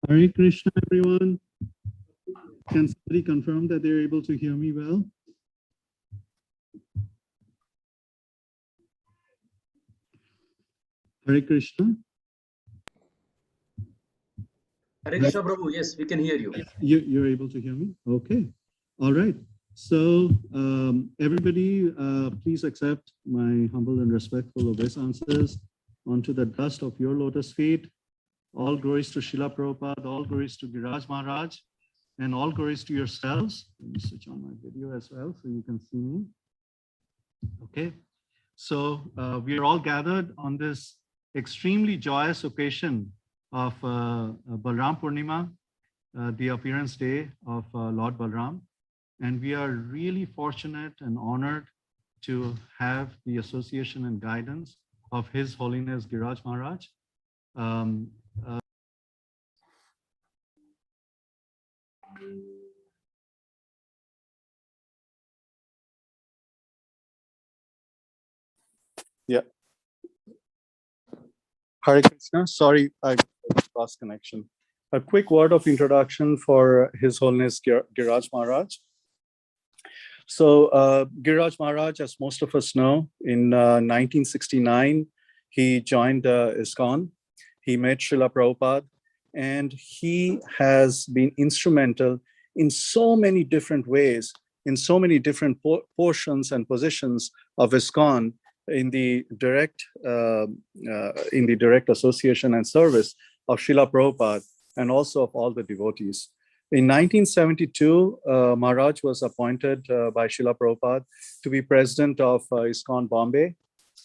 Hare Krishna, everyone. Can somebody confirm that they're able to hear me well? Hare Krishna. Hare Krishna, Prabhu. Yes, we can hear you. You're able to hear me? Okay. All right. So everybody, please accept my humble and respectful obeisances onto the dust of your lotus feet. All glories to Srila Prabhupada, all glories to Giriraj Maharaj, and all glories to yourselves. Let me switch on my video as well so you can see me. Okay. So we are all gathered on this extremely joyous occasion of Balaram Purnima, the appearance day of Lord Balaram. And we are really fortunate and honored to have the association and guidance of His Holiness Giriraj Maharaj. Yeah. Hare Krishna. Sorry, I lost connection. A quick word of introduction for His Holiness Giriraj Maharaj. So Giriraj Maharaj, as most of us know, in 1969, he joined ISKCON. He met Srila Prabhupada, and he has been instrumental in so many different ways, in so many different portions and positions of ISKCON in the direct association and service of Srila Prabhupada and also of all the devotees. In 1972, Maharaj was appointed by Srila Prabhupada to be president of ISKCON Bombay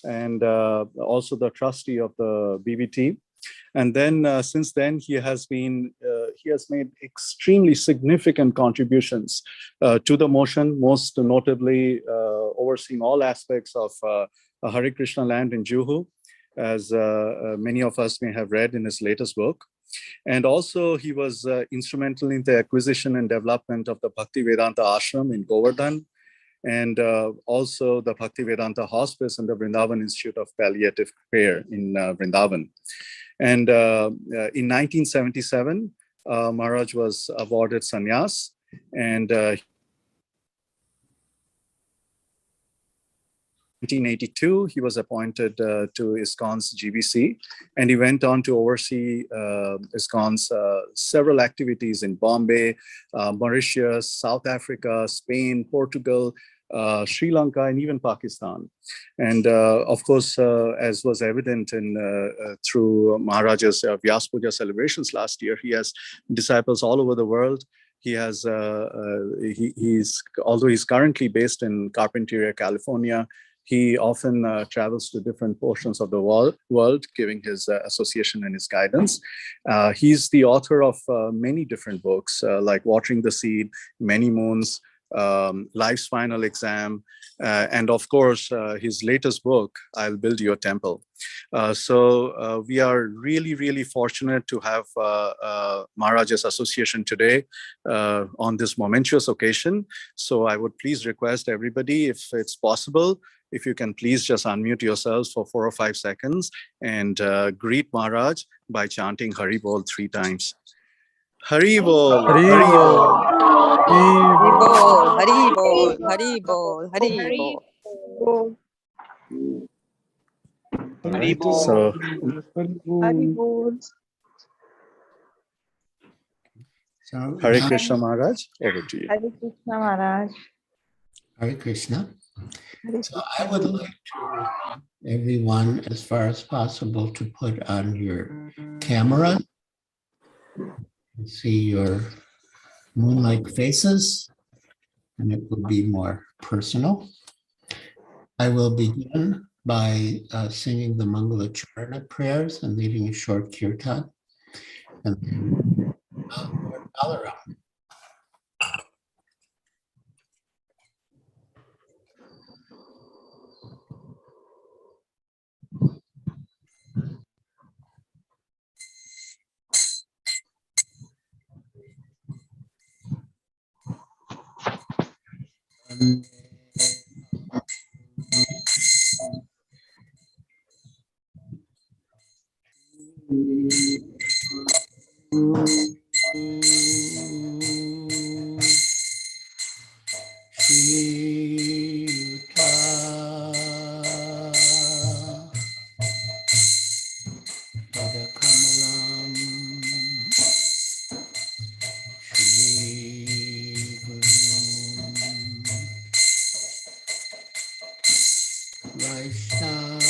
and also the trustee of the BBT. And then since then, he has made extremely significant contributions to the motion, most notably overseeing all aspects of Hare Krishna land in Juhu, as many of us may have read in his latest book. And also he was instrumental in the acquisition and development of the Bhaktivedanta Ashram in Govardhan, and also the Bhaktivedanta Hospice and the Vrindavan Institute of Palliative Care in Vrindavan. And in 1977, Maharaj was awarded sannyas, and 1982, he was appointed to ISKCON's GBC, and he went on to oversee ISKCON's several activities in Bombay, Mauritius, South Africa, Spain, Portugal, Sri Lanka, and even Pakistan. And of course, as was evident through Maharaja's Vyas Puja celebrations last year, he has disciples all over the world. He has, although he's currently based in Carpinteria, California, he often travels to different portions of the world, giving his association and his guidance. He's the author of many different books, like Watering the Seed, Many Moons, Life's Final Exam, and of course, his latest book, I'll Build Your Temple. So we are really, really fortunate to have Maharaj's association today on this momentous occasion. So I would please request everybody, if it's possible, if you can please just unmute yourselves for 4 or 5 seconds and greet Maharaj by chanting Hari Bol 3 times. Hari Bol, Hari Bol, Hari Bol, Hari Bol, Hari Bol. Hari Bol. So, Hari Bol. Hare Krishna Maharaj, over to you. Hare Krishna Maharaj. Hare Krishna. So I would like to, everyone, as far as possible, to put on your camera and see your moon-like faces, and it will be more personal. I will begin by singing the Mangala Charana prayers and leading a short kirtan. And then Lord Balaram. Krishna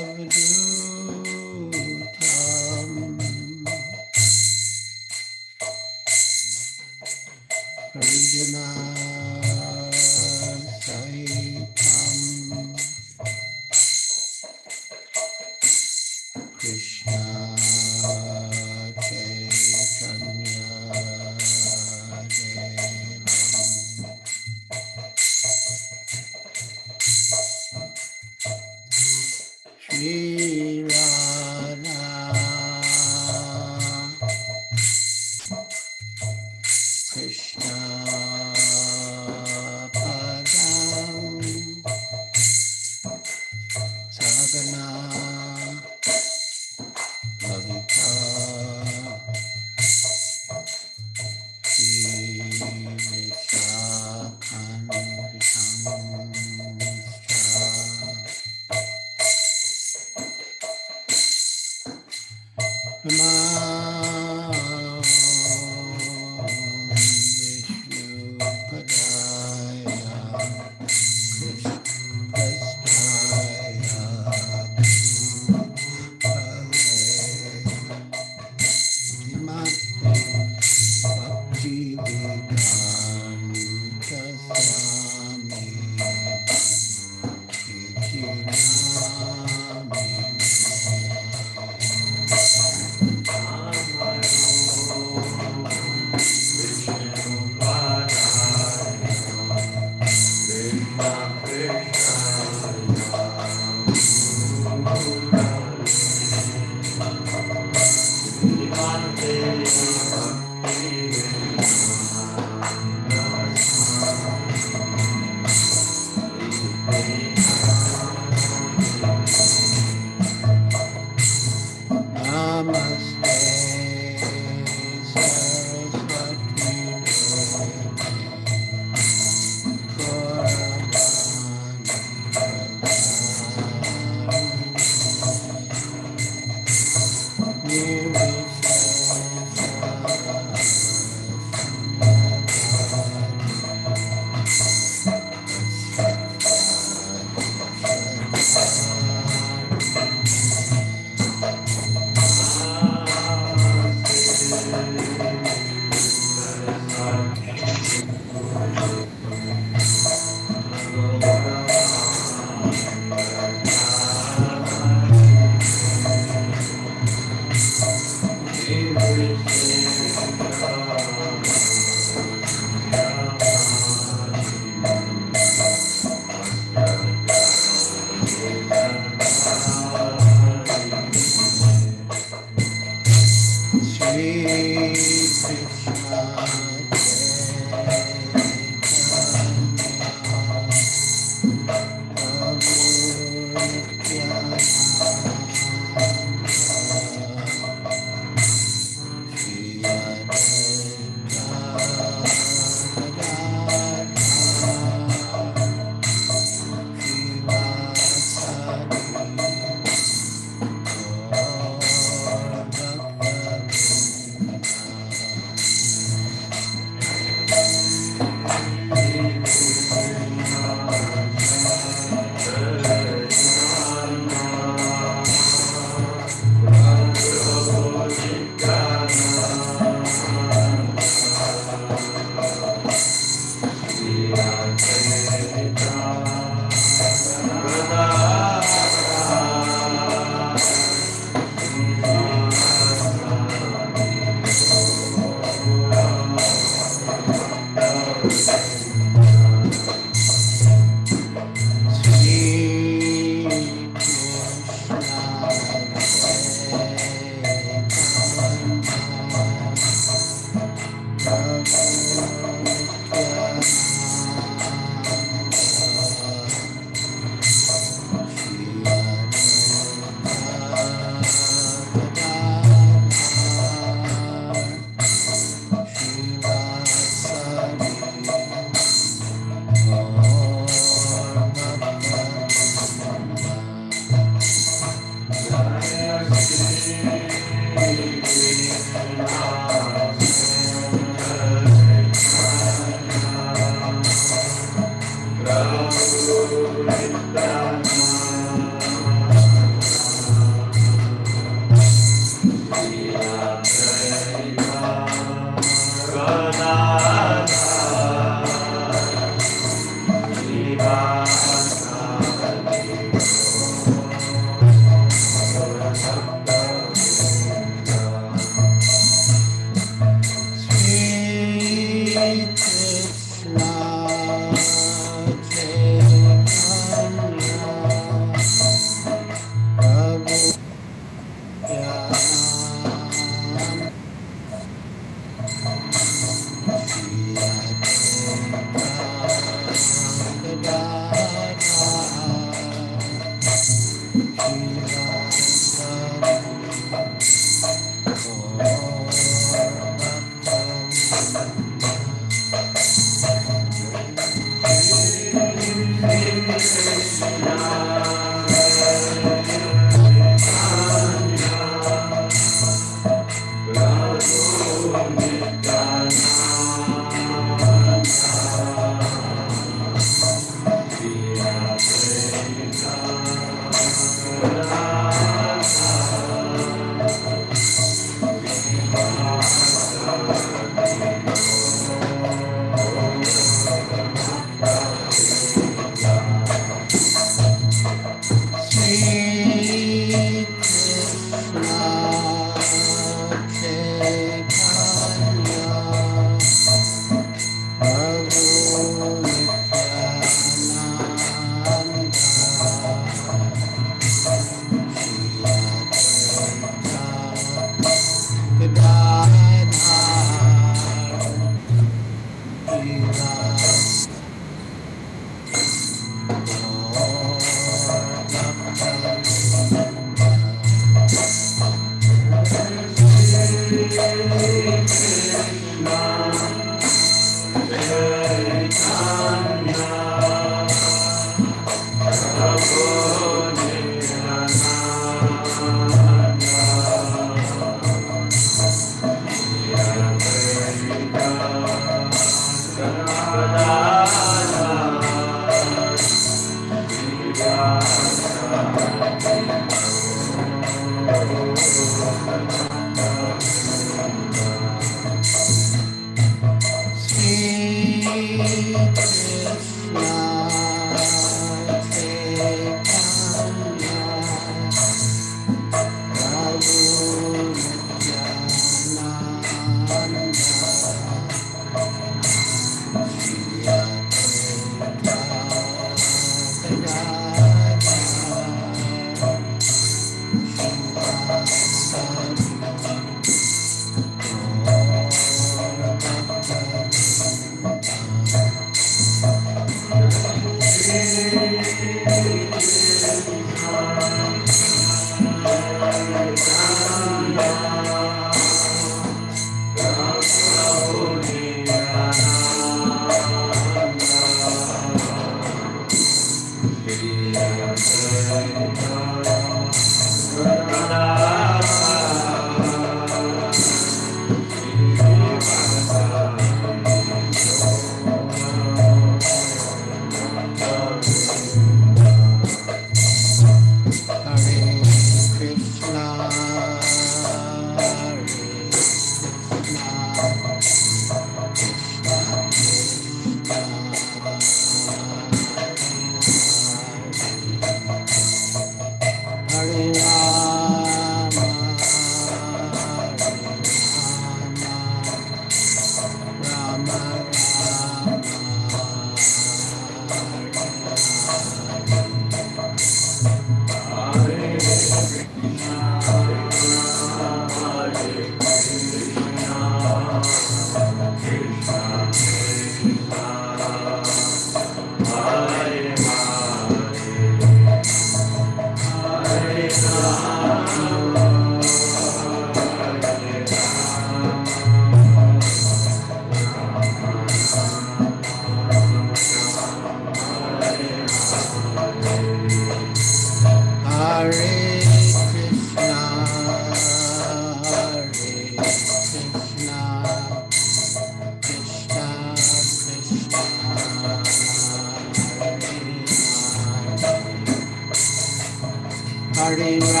Hare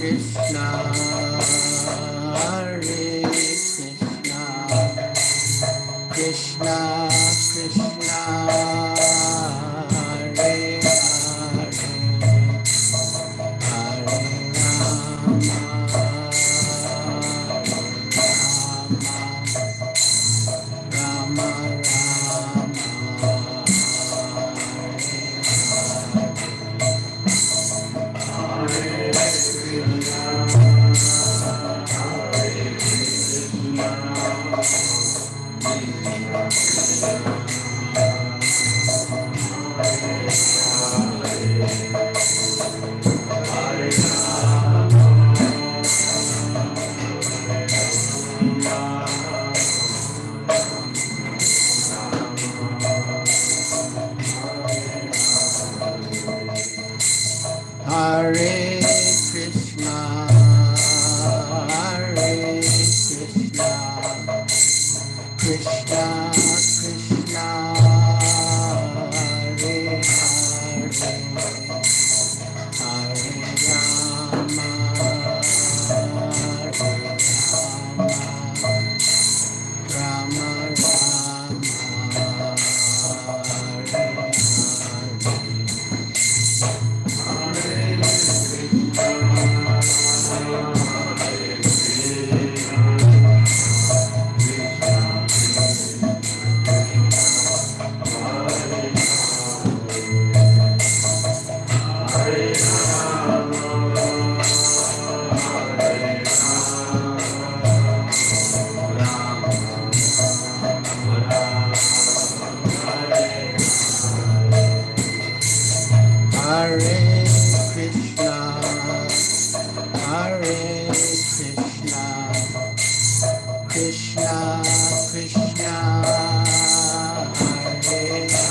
Krishna, Hare Krishna, Krishna Krishna, Hare Krishna, Krishna Krishna, Hare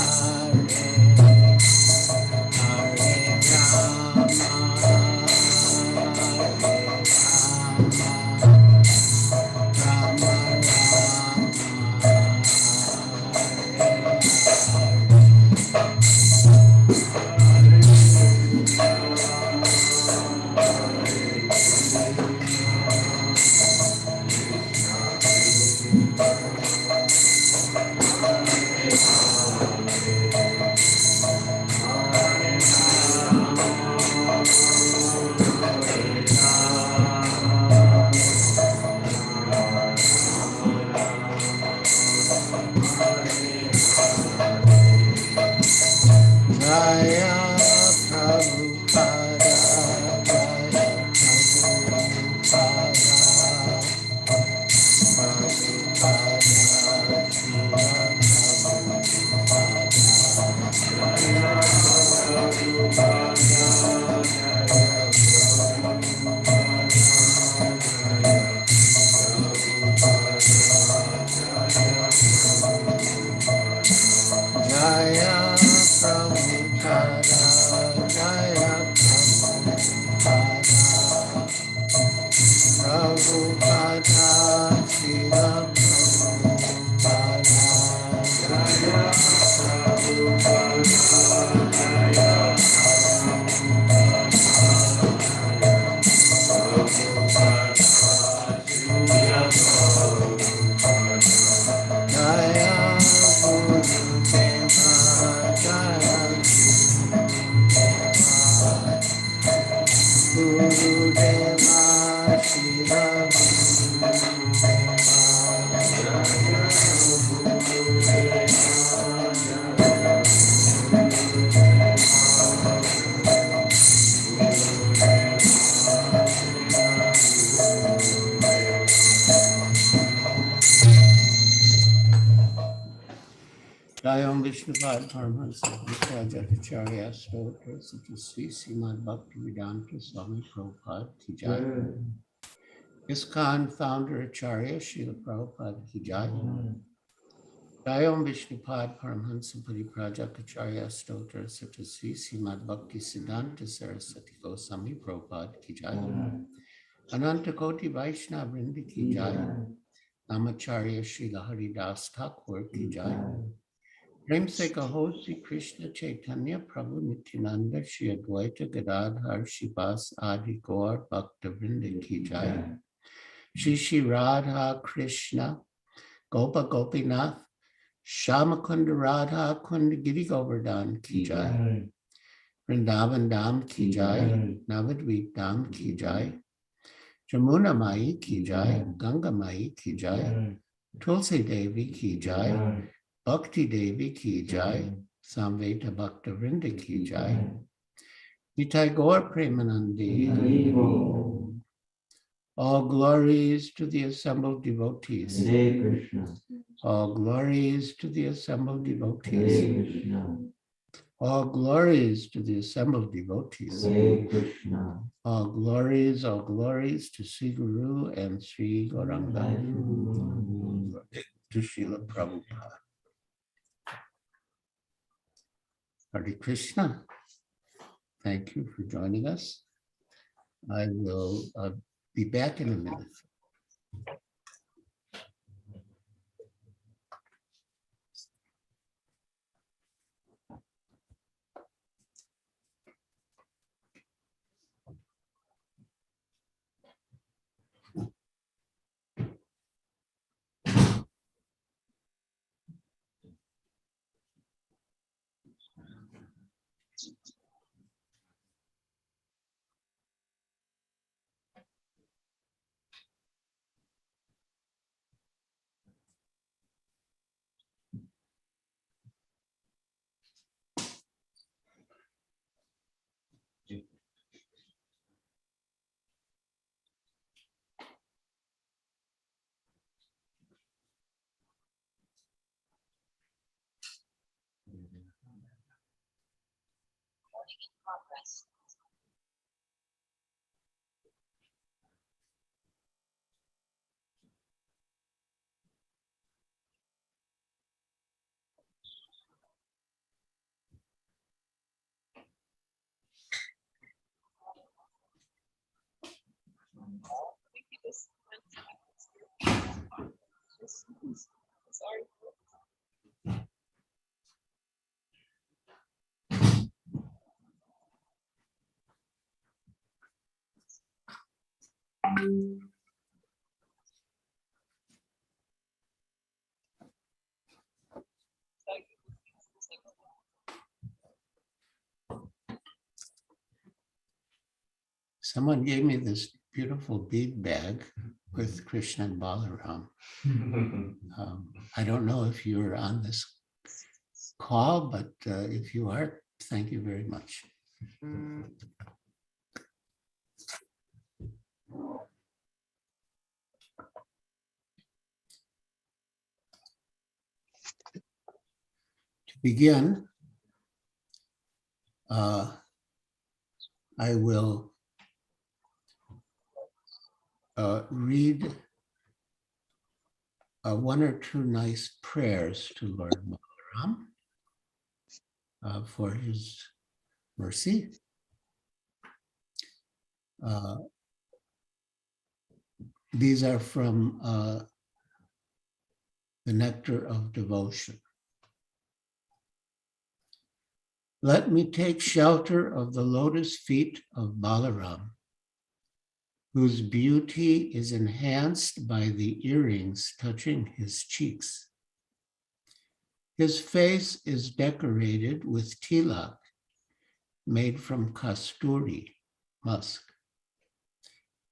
Jayam Vishnupad Paramahansa Prajapacharya Stotra Sri Srimad Bhaktivedanta Swami Prabhupada Ki Jai. ISKCON founder Acharya Srila Prabhupada Ki Jai. Jayam Vishnupad Paramahansa Pariprajakacharya Stotra Sri Srimad Bhakti Siddhanta Saraswati Goswami Prabhupada Ki Jai. Ananta Koti Vaishnava Vrinda Ki Jai. Namacharya Srila Haridas Thakur Ki Jai. Prem se kaho Sri Krishna Chaitanya Prabhu Nityananda Shri Advaita Gadadhar Shivas Adi Gaur Bhakta Vrinda Ki Jai. Shri Shri Radha Krishna Gopa Gopinath Shamakunda Radha Kunda Giri Govardhan Ki Jai. Vrindavan Dham Ki Jai. Navadvip Dham Ki Jai. Jamuna Mai Ki Jai. Ganga Mai Ki Jai. Tulsi Devi Ki Jai. Bhakti Devi Ki Jai, Samveta Bhakta Vrinda Ki Jai, Nitai Gaur Premanandi. All glories to the assembled devotees. All glories to the assembled devotees. All glories to the assembled devotees. All glories to Sri Guru and Sri Gauranga. To Srila Prabhupada. Hare Krishna. Thank you for joining us. I will be back in a minute. Someone gave me this beautiful bead bag with Krishna and Balaram. I don't know if you're on this call, but if you are, thank you very much. To begin, I will read one or two nice prayers to Lord Balaram for his mercy. These are from the Nectar of Devotion. Let me take shelter of the lotus feet of Balaram, whose beauty is enhanced by the earrings touching his cheeks. His face is decorated with tilak made from kasturi, musk,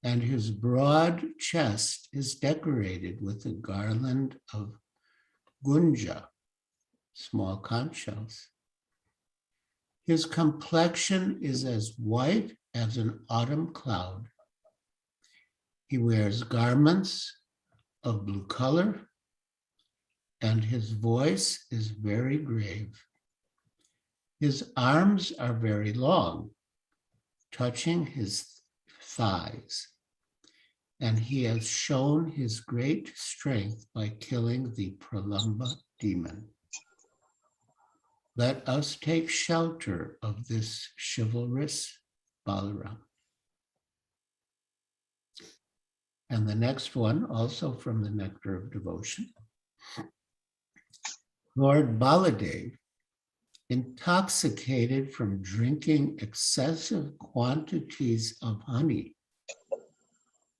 and his broad chest is decorated with a garland of gunja, small conch shells. His complexion is as white as an autumn cloud. He wears garments of blue color and his voice is very grave. His arms are very long, touching his thighs, and he has shown his great strength by killing the Pralamba demon. Let us take shelter of this chivalrous Balaram. And the next one, also from the Nectar of Devotion. Lord Baladev, intoxicated from drinking excessive quantities of honey,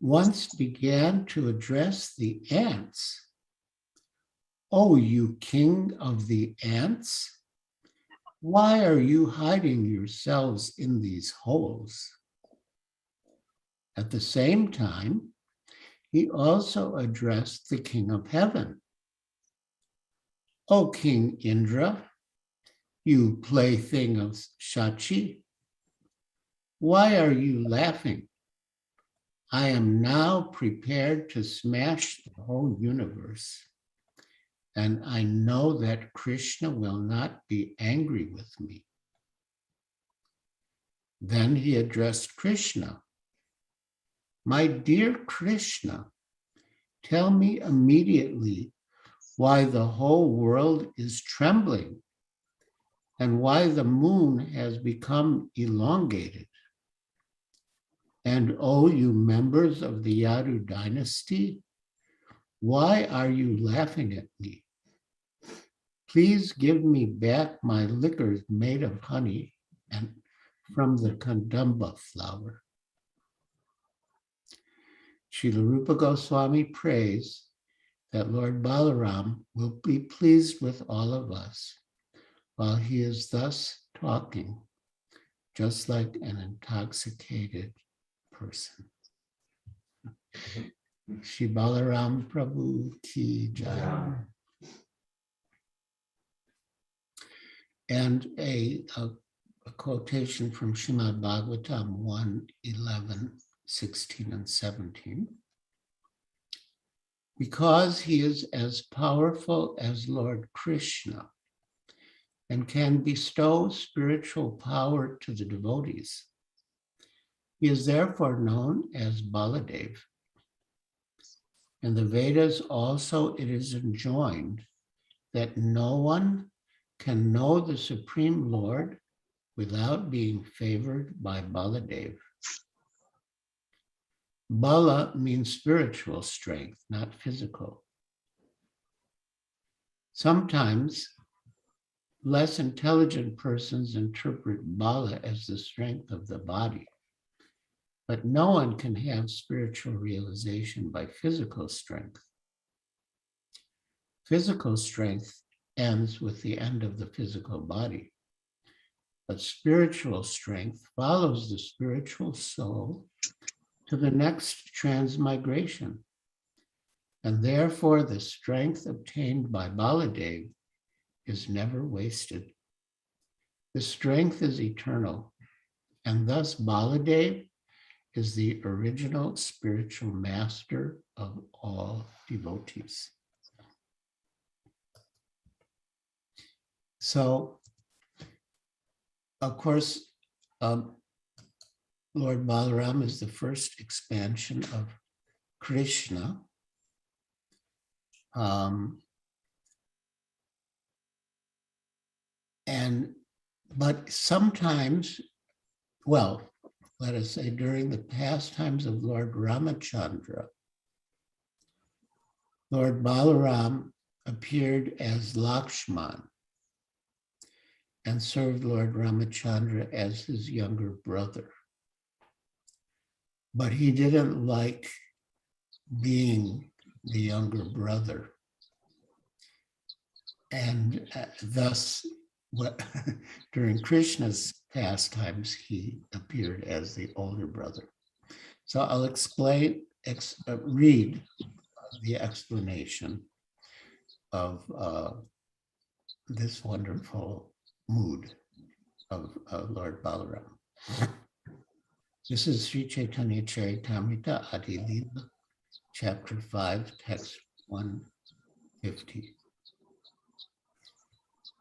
once began to address the ants. "Oh, you king of the ants, why are you hiding yourselves in these holes?" At the same time, he also addressed the king of heaven. "O King Indra, you plaything of Shachi, why are you laughing? I am now prepared to smash the whole universe, and I know that Krishna will not be angry with me." Then he addressed Krishna. "My dear Krishna, tell me immediately why the whole world is trembling and why the moon has become elongated. And oh, you members of the Yadu dynasty, why are you laughing at me? Please give me back my liquors made of honey and from the Kandamba flower." Srila Rupa Goswami prays that Lord Balaram will be pleased with all of us while he is thus talking, just like an intoxicated person. Shri Balaram Prabhu Ki Jai. And a quotation from Srimad Bhagavatam 1:11, 16, and 17. Because he is as powerful as Lord Krishna and can bestow spiritual power to the devotees, he is therefore known as Baladev. In the Vedas also it is enjoined that no one can know the Supreme Lord without being favored by Baladev. Bala means spiritual strength, not physical. Sometimes less intelligent persons interpret Bala as the strength of the body, but no one can have spiritual realization by physical strength. Physical strength ends with the end of the physical body, but spiritual strength follows the spiritual soul to the next transmigration, and therefore the strength obtained by Baladev is never wasted. The strength is eternal, and thus Baladev is the original spiritual master of all devotees. So, of course, Lord Balaram is the first expansion of Krishna. But sometimes, well, let us say during the pastimes of Lord Ramachandra, Lord Balaram appeared as Lakshman and served Lord Ramachandra as his younger brother. But he didn't like being the younger brother. And thus, during Krishna's pastimes, he appeared as the older brother. So I'll read the explanation of this wonderful mood of Lord Balaram. This is Sri Chaitanya Charitamrita Adi Lila, Chapter 5, Text 150.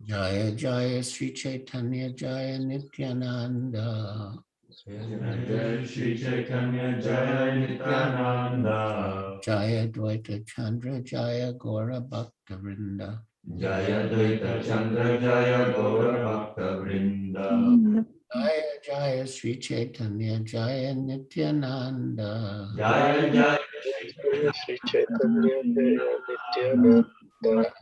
Jaya Jaya Sri Chaitanya Jaya Nityananda. Jaya Shri Chaitanya Jaya Nityananda. Jaya Dvaita Chandra Jaya Gora Bhakta Vrinda. Jaya Dvaita Chandra Jaya Gaura Bhakta Vrinda. Jaya Jaya Sri Chaitanya Jaya Nityananda. Jaya Jaya Sri Chaitanya Jaya Nityananda.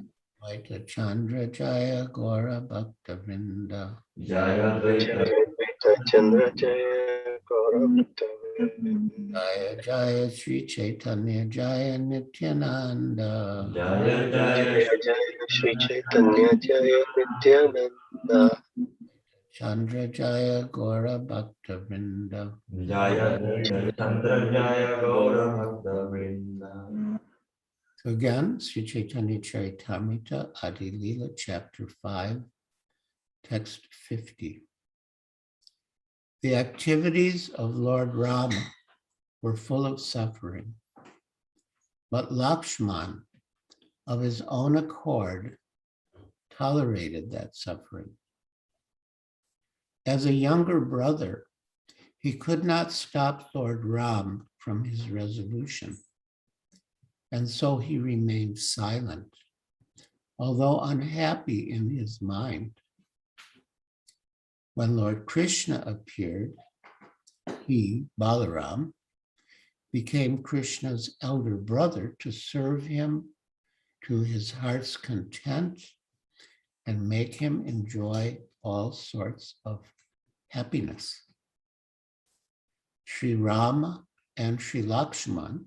Dvaita Chandra Jaya Gora Bhakta Vrinda. Jaya Dvaita Jaya Dvaita Chandra Jaya Gaura Bhakta Vrinda. Jaya Jaya Sri Chaitanya Jaya Nityananda. Jaya Jaya Jaya Jaya Sri Chaitanya Jaya Nityananda. Chandra Jaya Gora Bhakta Vrinda. Jaya Dvaita Chandra Jaya Gaura Bhakta Vrinda. So again, Sri Chaitanya Charitamrita, Adi Lila, chapter 5, text 50. The activities of Lord Rama were full of suffering, but Lakshman, of his own accord, tolerated that suffering. As a younger brother, he could not stop Lord Ram from his resolution, and so he remained silent, although unhappy in his mind. When Lord Krishna appeared, he, Balaram, became Krishna's elder brother to serve him to his heart's content and make him enjoy all sorts of happiness. Sri Rama and Sri Lakshman,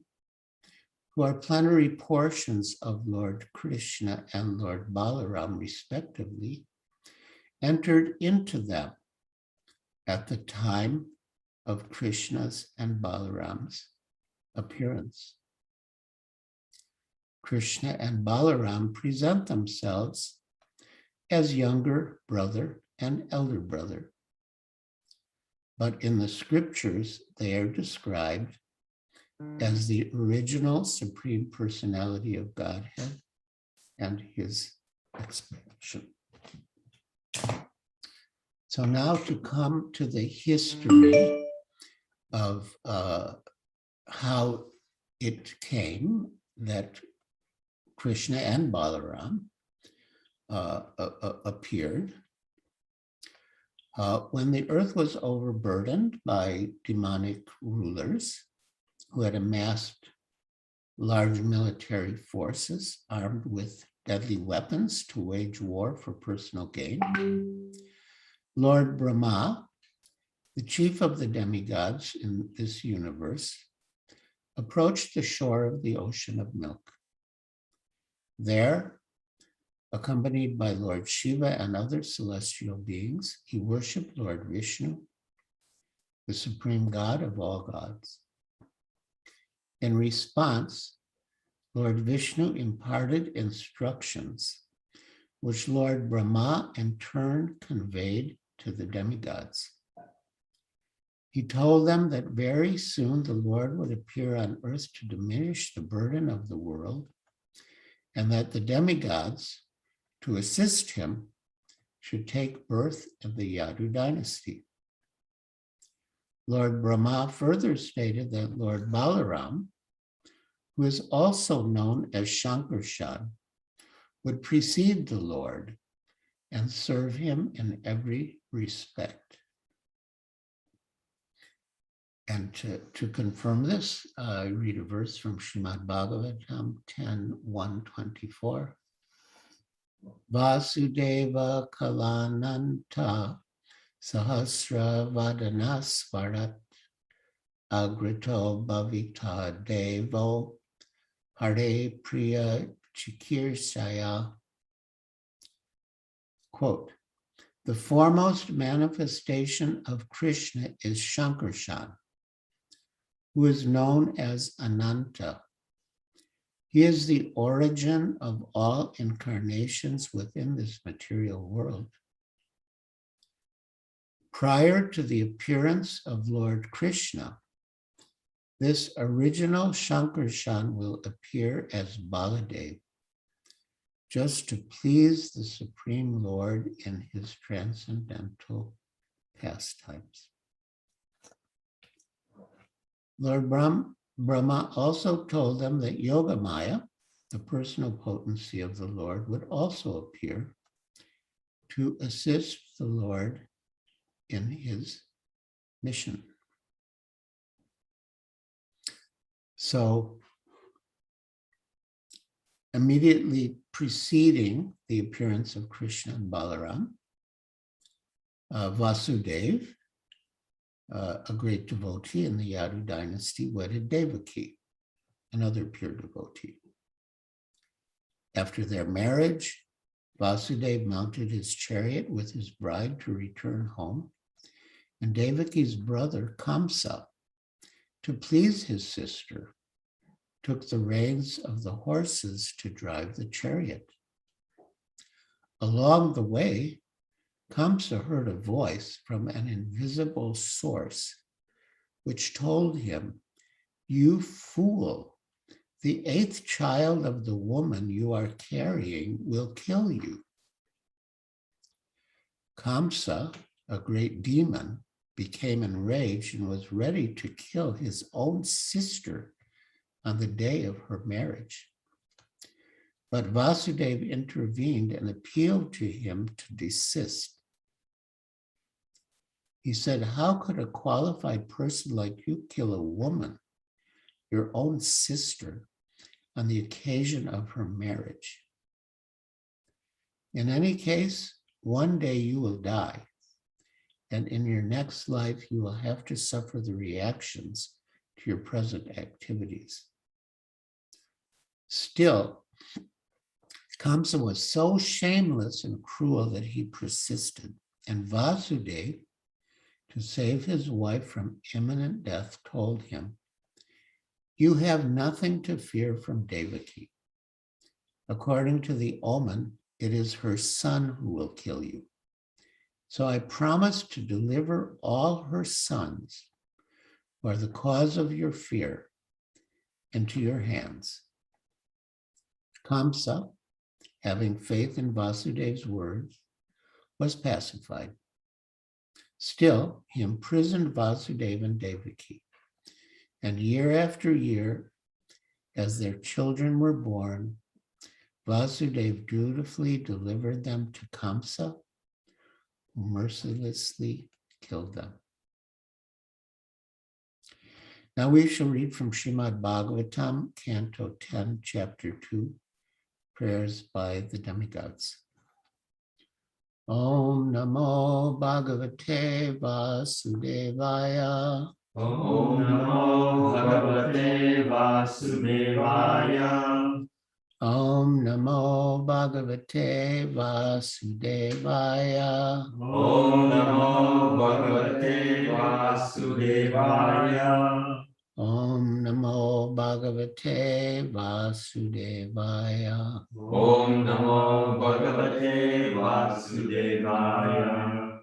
who are plenary portions of Lord Krishna and Lord Balaram respectively, entered into them at the time of Krishna's and Balaram's appearance. Krishna and Balaram present themselves as younger brother and elder brother. But in the scriptures, they are described as the original Supreme Personality of Godhead and his expansion. So now to come to the history of how it came that Krishna and Balaram appeared. When the earth was overburdened by demonic rulers who had amassed large military forces armed with deadly weapons to wage war for personal gain, Lord Brahma, the chief of the demigods in this universe, approached the shore of the ocean of milk. There, accompanied by Lord Shiva and other celestial beings, he worshipped Lord Vishnu, the supreme God of all gods. In response, Lord Vishnu imparted instructions, which Lord Brahma in turn conveyed to the demigods. He told them that very soon the Lord would appear on earth to diminish the burden of the world, and that the demigods, to assist him, should take birth in the Yadu dynasty. Lord Brahma further stated that Lord Balaram, who is also known as Shankarshan, would precede the Lord and serve him in every respect. And to confirm this, I read a verse from Srimad Bhagavatam 10:124. Vasudeva Kalananta Sahasra Vadana Svarat Agrito Bhavita Devo Hare Priya Chikirsaya. Quote, the foremost manifestation of Krishna is Shankarshan, who is known as Ananta. He is the origin of all incarnations within this material world. Prior to the appearance of Lord Krishna, this original Shankarshan will appear as Baladev, just to please the Supreme Lord in his transcendental pastimes. Lord Brahma also told them that Yogamaya, the personal potency of the Lord, would also appear to assist the Lord in his mission. So, immediately preceding the appearance of Krishna and Balaram, Vasudeva, a great devotee in the Yadu dynasty, wedded Devaki, another pure devotee. After their marriage, Vasudeva mounted his chariot with his bride to return home, and Devaki's brother Kamsa, to please his sister, took the reins of the horses to drive the chariot. Along the way, Kamsa heard a voice from an invisible source, which told him, "You fool, the 8th child of the woman you are carrying will kill you." Kamsa, a great demon, became enraged and was ready to kill his own sister on the day of her marriage. But Vasudeva intervened and appealed to him to desist. He said, "How could a qualified person like you kill a woman, your own sister, on the occasion of her marriage? In any case, one day you will die, and in your next life, you will have to suffer the reactions to your present activities." Still, Kamsa was so shameless and cruel that he persisted, and Vasudeva, to save his wife from imminent death, told him, "You have nothing to fear from Devaki. According to the omen, it is her son who will kill you. So I promise to deliver all her sons, who are the cause of your fear, into your hands." Kamsa, having faith in Vasudeva's words, was pacified. Still, he imprisoned Vasudeva and Devaki, and year after year, as their children were born, Vasudeva dutifully delivered them to Kamsa, who mercilessly killed them. Now we shall read from Srimad Bhagavatam, Canto 10, Chapter 2, prayers by the demigods. Om Namo Bhagavate Vasudevaya. Om Namo Bhagavate Vasudevaya. Om Namo Bhagavate Vasudevaya. Om Namo Bhagavate Vasudevaya. Om Namo Bhagavate Vasudevaya. Om Namo Bhagavate Vasudevaya.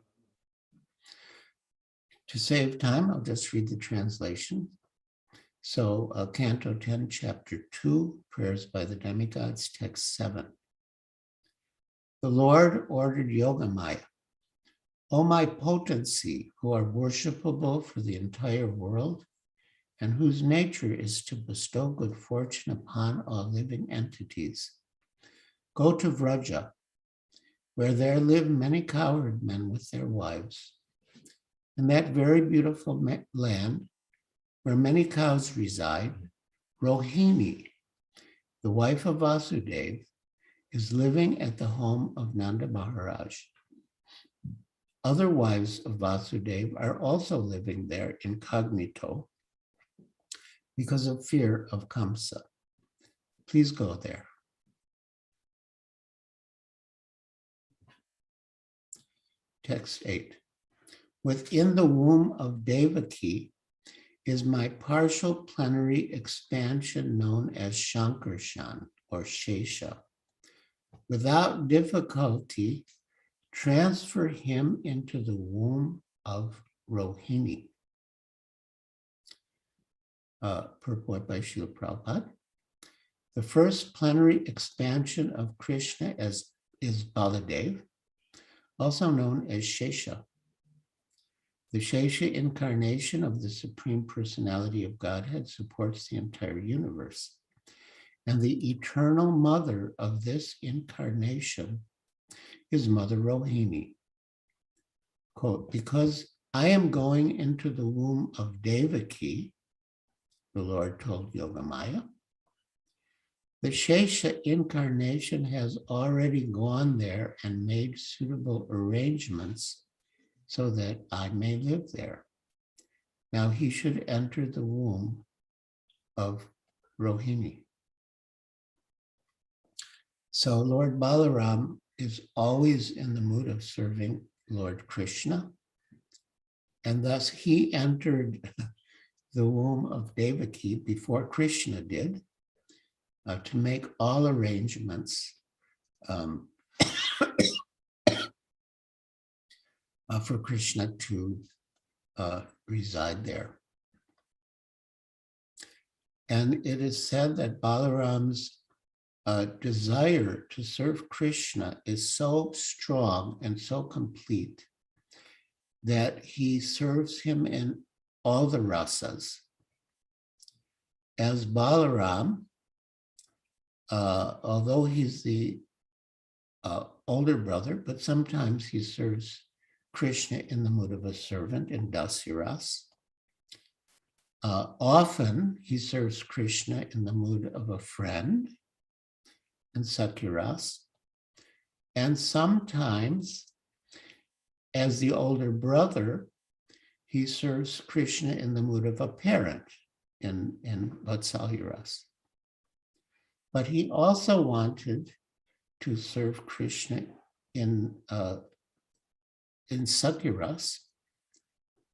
To save time, I'll just read the translation. So, Canto 10, Chapter 2, prayers by the demigods, text 7. The Lord ordered Yogamaya, "O my potency, who are worshipable for the entire world, and whose nature is to bestow good fortune upon all living entities, go to Vraja, where there live many cowherd men with their wives. In that very beautiful land, where many cows reside, Rohini, the wife of Vasudeva, is living at the home of Nanda Maharaj. Other wives of Vasudeva are also living there incognito because of fear of Kamsa. Please go there." Text 8. Within the womb of Devaki is my partial plenary expansion known as Shankarshan or Shesha. Without difficulty, transfer him into the womb of Rohini. Purport by Srila Prabhupada. The first plenary expansion of Krishna is Baladev, also known as Shesha. The Shesha incarnation of the Supreme Personality of Godhead supports the entire universe. And the eternal mother of this incarnation is Mother Rohini. Quote, because I am going into the womb of Devaki, the Lord told Yogamaya, the Shesha incarnation has already gone there and made suitable arrangements so that I may live there. Now he should enter the womb of Rohini. So Lord Balaram is always in the mood of serving Lord Krishna, and thus he entered the womb of Devaki before Krishna did to make all arrangements for Krishna to reside there. And it is said that Balaram's desire to serve Krishna is so strong and so complete that he serves him in all the rasas. As Balaram, although he's the older brother, but sometimes he serves Krishna in the mood of a servant in Dasiras. Often he serves Krishna in the mood of a friend in Sakiras. And sometimes, as the older brother, he serves Krishna in the mood of a parent in Vatsalyaras. But he also wanted to serve Krishna in Sakiras,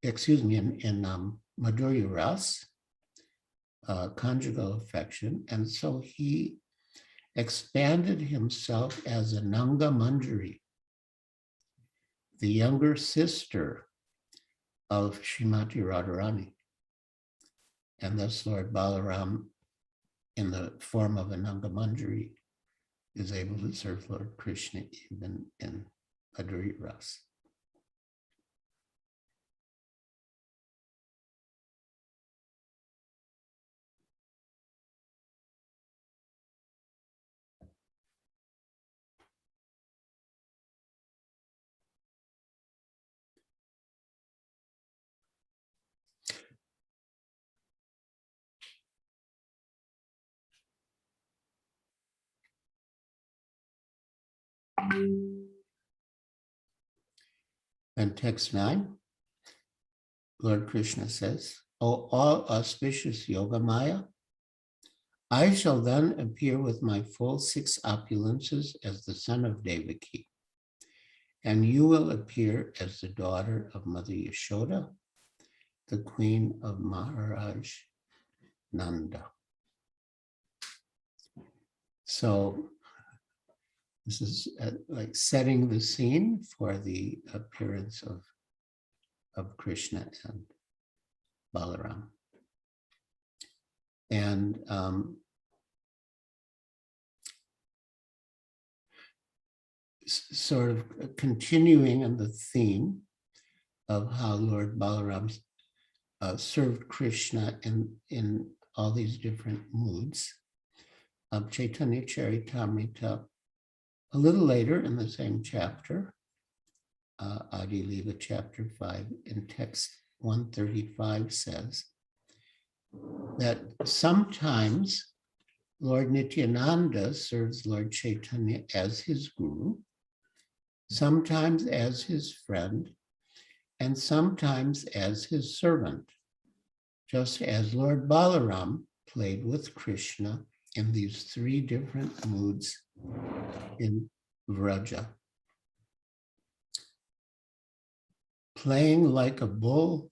in Madhurya Ras, conjugal affection, and so he expanded himself as a Nanga Manjari, the younger sister of Srimati Radharani. And thus Lord Balaram, in the form of a Nanga Manjari, is able to serve Lord Krishna even in Madhurya Ras. And text 9, Lord Krishna says, O all auspicious Yogamaya, I shall then appear with my full 6 opulences as the son of Devaki, and you will appear as the daughter of Mother Yashoda, the queen of Maharaj Nanda. So this is like setting the scene for the appearance of Krishna and Balaram. And sort of continuing on the theme of how Lord Balaram served Krishna in all these different moods, Chaitanya Charitamrita, a little later in the same chapter, Adi Lila chapter 5, in text 135 says that sometimes Lord Nityananda serves Lord Chaitanya as his guru, sometimes as his friend, and sometimes as his servant, just as Lord Balaram played with Krishna in these 3 different moods in Vraja. Playing like a bull,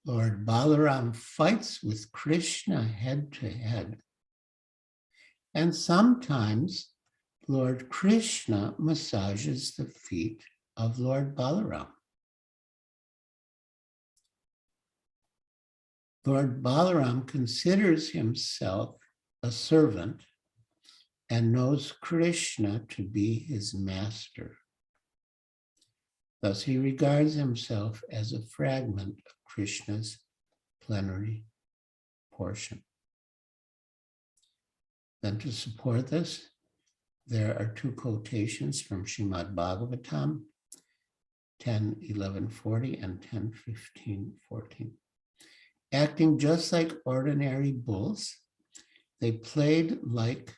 Lord Balaram fights with Krishna head to head. And sometimes Lord Krishna massages the feet of Lord Balaram. Lord Balaram considers himself a servant and knows Krishna to be his master. Thus, he regards himself as a fragment of Krishna's plenary portion. Then to support this, there are two quotations from Srimad Bhagavatam, 10:11:40 and 10:15:14. Acting just like ordinary bulls, they played like,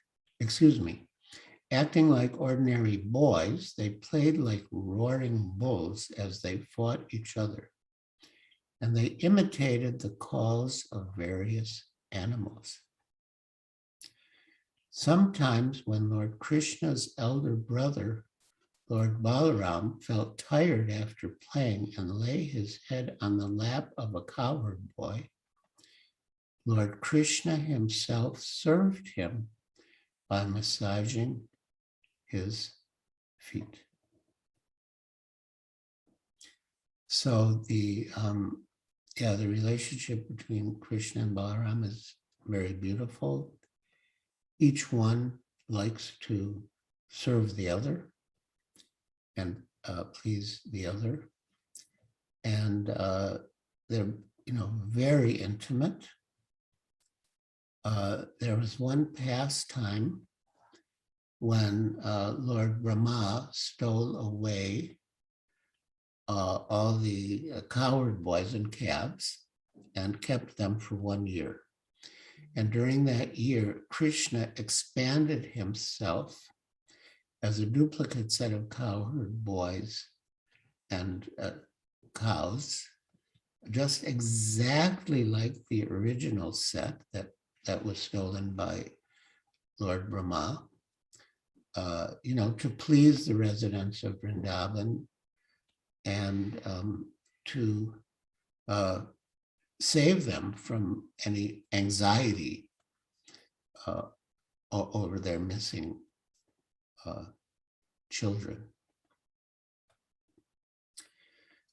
acting like ordinary boys, they played like roaring bulls as they fought each other. And they imitated the calls of various animals. Sometimes when Lord Krishna's elder brother, Lord Balaram, felt tired after playing and lay his head on the lap of a cowherd boy, Lord Krishna himself served him by massaging his feet. So the relationship between Krishna and Balaram is very beautiful. Each one likes to serve the other and please the other. And they're, very intimate. There was one pastime when Lord Brahma stole away all the cowherd boys and calves and kept them for 1 year. And during that year, Krishna expanded himself as a duplicate set of cowherd boys and cows, just exactly like the original set that was stolen by Lord Brahma, to please the residents of Vrindavan and to save them from any anxiety over their missing children.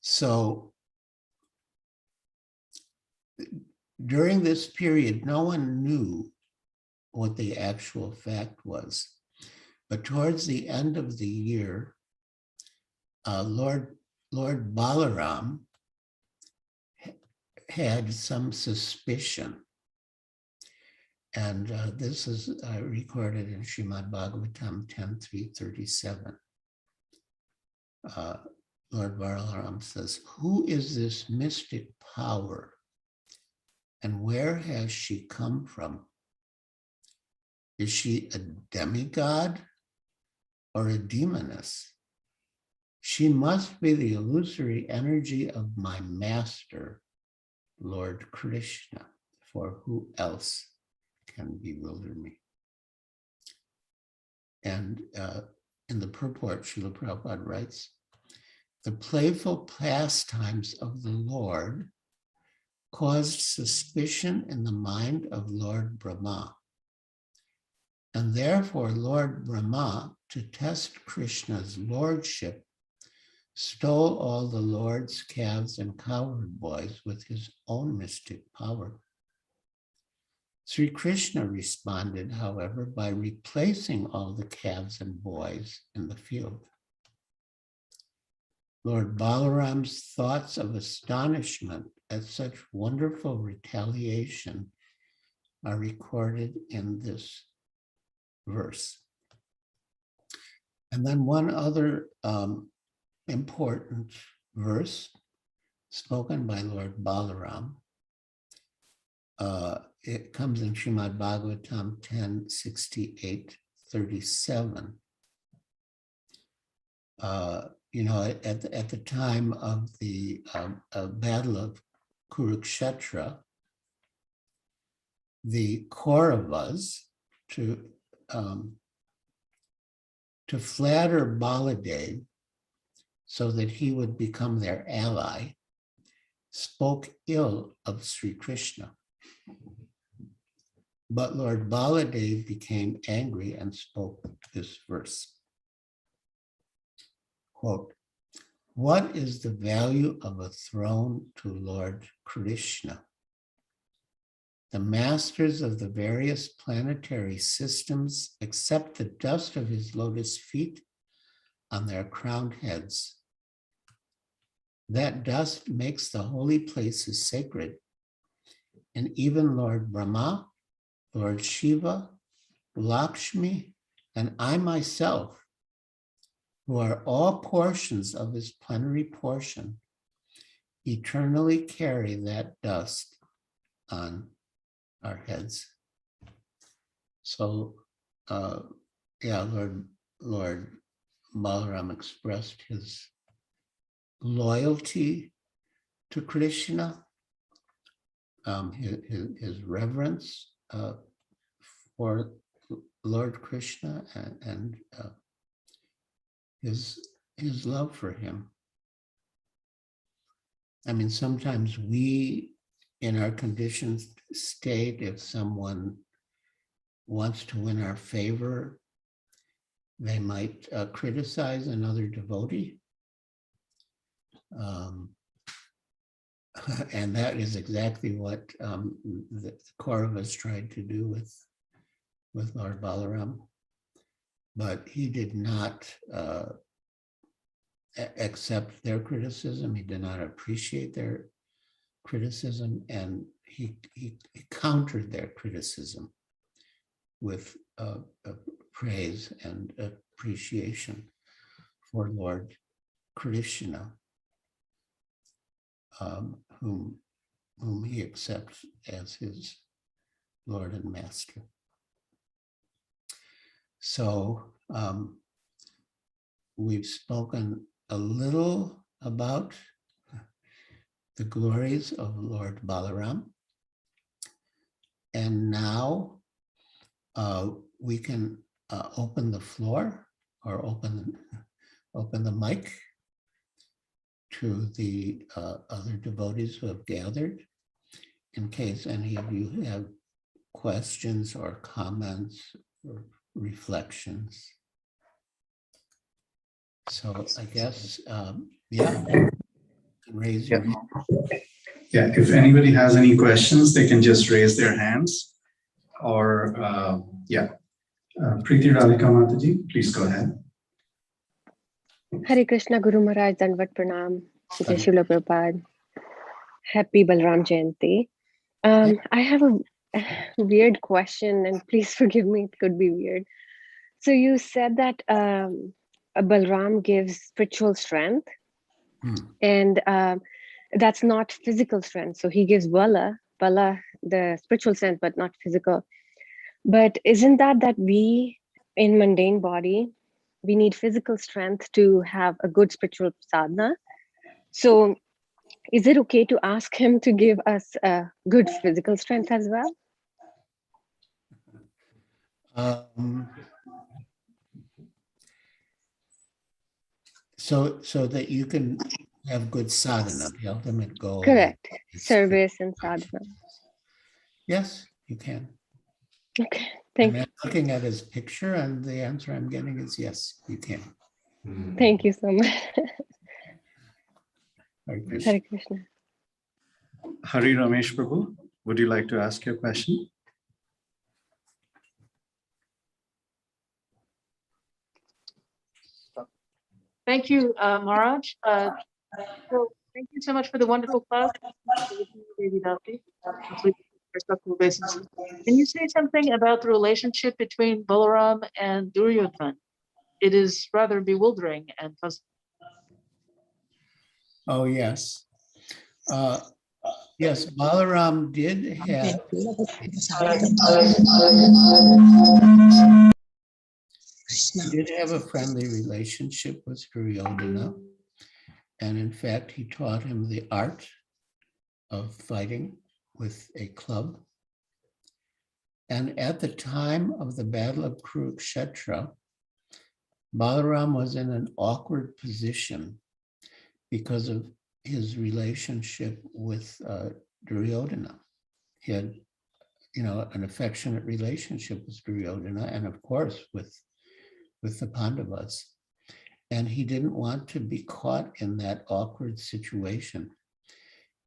So during this period, no one knew what the actual fact was. But towards the end of the year, Lord Balaram had some suspicion. And this is recorded in Srimad Bhagavatam 10:337. Lord Balaram says, "Who is this mystic power and where has she come from? Is she a demigod or a demoness? She must be the illusory energy of my master, Lord Krishna, for who else can bewilder me?" And in the purport, Srila Prabhupada writes, "The playful pastimes of the Lord caused suspicion in the mind of Lord Brahma. And therefore, Lord Brahma, to test Krishna's lordship, stole all the Lord's calves and cowherd boys with his own mystic power. Sri Krishna responded, however, by replacing all the calves and boys in the field. Lord Balaram's thoughts of astonishment at such wonderful retaliation are recorded in this verse. And then one other important verse spoken by Lord Balaram. It comes in Srimad Bhagavatam 10:68-37. At the time of the Battle of Kurukshetra, the Kauravas, to flatter Baladev so that he would become their ally, spoke ill of Sri Krishna. But Lord Baladev became angry and spoke this verse. Quote, "What is the value of a throne to Lord Krishna? the masters of the various planetary systems accept the dust of his lotus feet on their crowned heads. That dust makes the holy places sacred, and even Lord Brahma, Lord Shiva, Lakshmi, and I myself, who are all portions of his plenary portion, eternally carry that dust on our heads. So, yeah, Lord Balaram expressed his loyalty to Krishna, his reverence for Lord Krishna, and his love for him. I mean, sometimes we, in our conditioned state, if someone wants to win our favor, they might criticize another devotee. And that is exactly what the Kauravas tried to do with Lord Balaram. But he did not accept their criticism. He did not appreciate their criticism, and he countered their criticism with praise and appreciation for Lord Krishna, whom he accepts as his Lord and Master. So we've spoken a little about the glories of Lord Balaram, and now we can open the floor or open the mic to the other devotees who have gathered, in case any of you have questions or comments or reflections. So I guess, yeah, raise your hand. Yeah, if anybody has any questions, they can just raise their hands. Or, Preeti Radhika Mataji, please go ahead. Hare Krishna, Guru Maharaj, Dandavat Pranam, Jai Srila Prabhupada. Happy Balaram Jayanti. I have a weird question, and please forgive me, it could be weird. So you said that Balaram gives spiritual strength, and that's not physical strength. So he gives Bala, the spiritual strength, but not physical. But isn't that we, in mundane body, we need physical strength to have a good spiritual sadhana? So is it okay to ask him to give us a good physical strength as well? So that you can have good sadhana, the ultimate goal. Correct. Service and sadhana. Yes, you can. Okay, thank you. I'm looking at his picture, and the answer I'm getting is yes, you can. Thank you so much. Hare Krishna. Hare Krishna. Hari Ramesh Prabhu, would you like to ask your question? Thank you, Maharaj. So thank you so much for the wonderful class. Respectful basis. Can you say something about the relationship between Balaram and Duryodhana? It is rather bewildering and puzzling. Oh, yes. Yes, Balaram did have a friendly relationship with Duryodhana. And in fact, he taught him the art of fighting with a club. And at the time of the Battle of Kurukshetra, Balaram was in an awkward position because of his relationship with Duryodhana. He had, an affectionate relationship with Duryodhana, and of course with the Pandavas. And he didn't want to be caught in that awkward situation.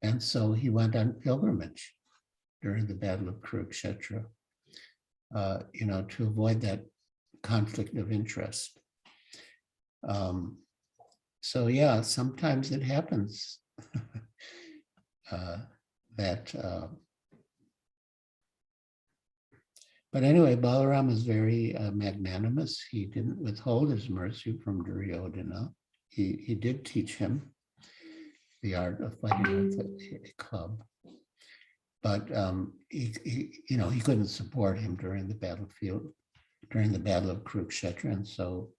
And so he went on pilgrimage during the Battle of Kurukshetra, to avoid that conflict of interest. So yeah, sometimes it happens that. But anyway, Balaram is very magnanimous. He didn't withhold his mercy from Duryodhana. He did teach him the art of fighting with a club, but he couldn't support him during the battlefield, during the Battle of Kurukshetra, and so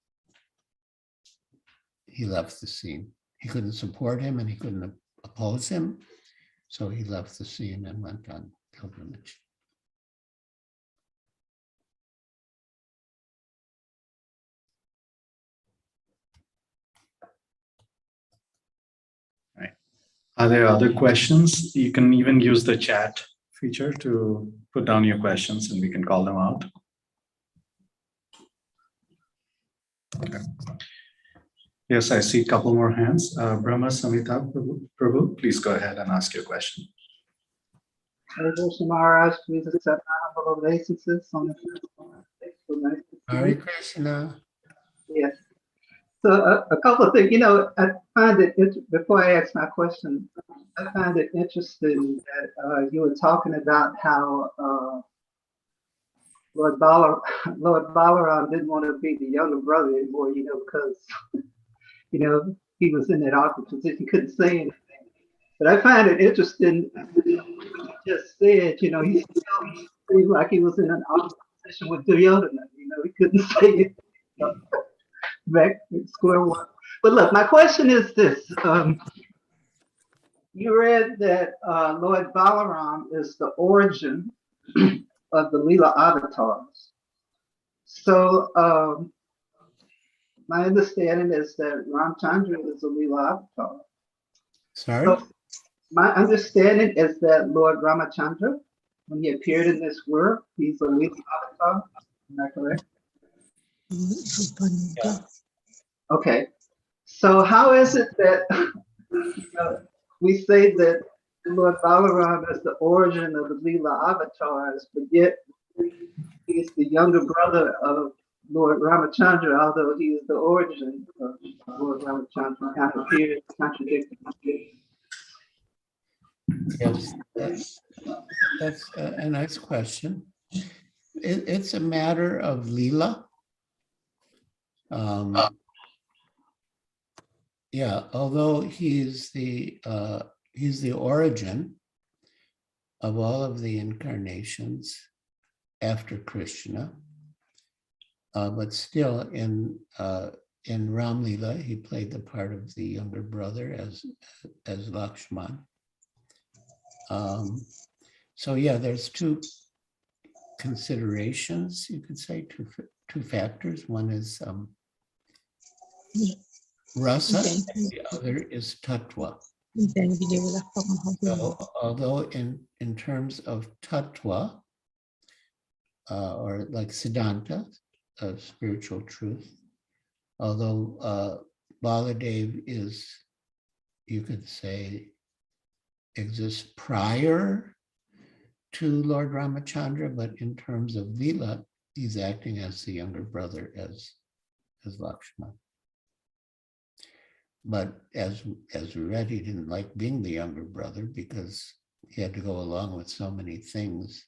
he left the scene. He couldn't support him and he couldn't oppose him, so he left the scene and went on pilgrimage. Are there other questions? You can even use the chat feature to put down your questions and we can call them out. Okay. Yes, I see a couple more hands. Brahma Samhita Prabhu, please go ahead and ask your question. Hare Krishna Maharaj, please accept my humble obeisances on the Hare Krishna. Yes. So a couple of things, I find it, before I ask my question, I find it interesting that you were talking about how Lord Balaram didn't want to be the younger brother anymore, because, he was in that awkward position, he couldn't say anything. But I find it interesting, what you just said, he still seemed like he was in an awkward position with Duryodhana, he couldn't say anything. Back at square one. But look, my question is this. You read that Lord Balaram is the origin of the Leela avatars. So my understanding is that Ramchandra is a Leela avatar. Sorry? So my understanding is that Lord Ramachandra, when he appeared in this world, he's a Leela avatar. Am I correct? Yeah. Okay, so how is it that we say that Lord Balaram is the origin of the Leela avatars, but yet he's the younger brother of Lord Ramachandra, although he is the origin of Lord Ramachandra, kind of appears contradicting. Yes, that's a nice question. It's a matter of Leela. Yeah, although he's the origin of all of the incarnations after Krishna, but still in Ram Leela, he played the part of the younger brother as Lakshman. So yeah, there's two considerations, you could say, two factors. One is rasa, the other is tattva. So, although in terms of tattva, or like siddhanta, of spiritual truth, although Baladev is, you could say, exists prior to Lord Ramachandra, but in terms of Leela, he's acting as the younger brother, as Lakshman. But as we read, he didn't like being the younger brother because he had to go along with so many things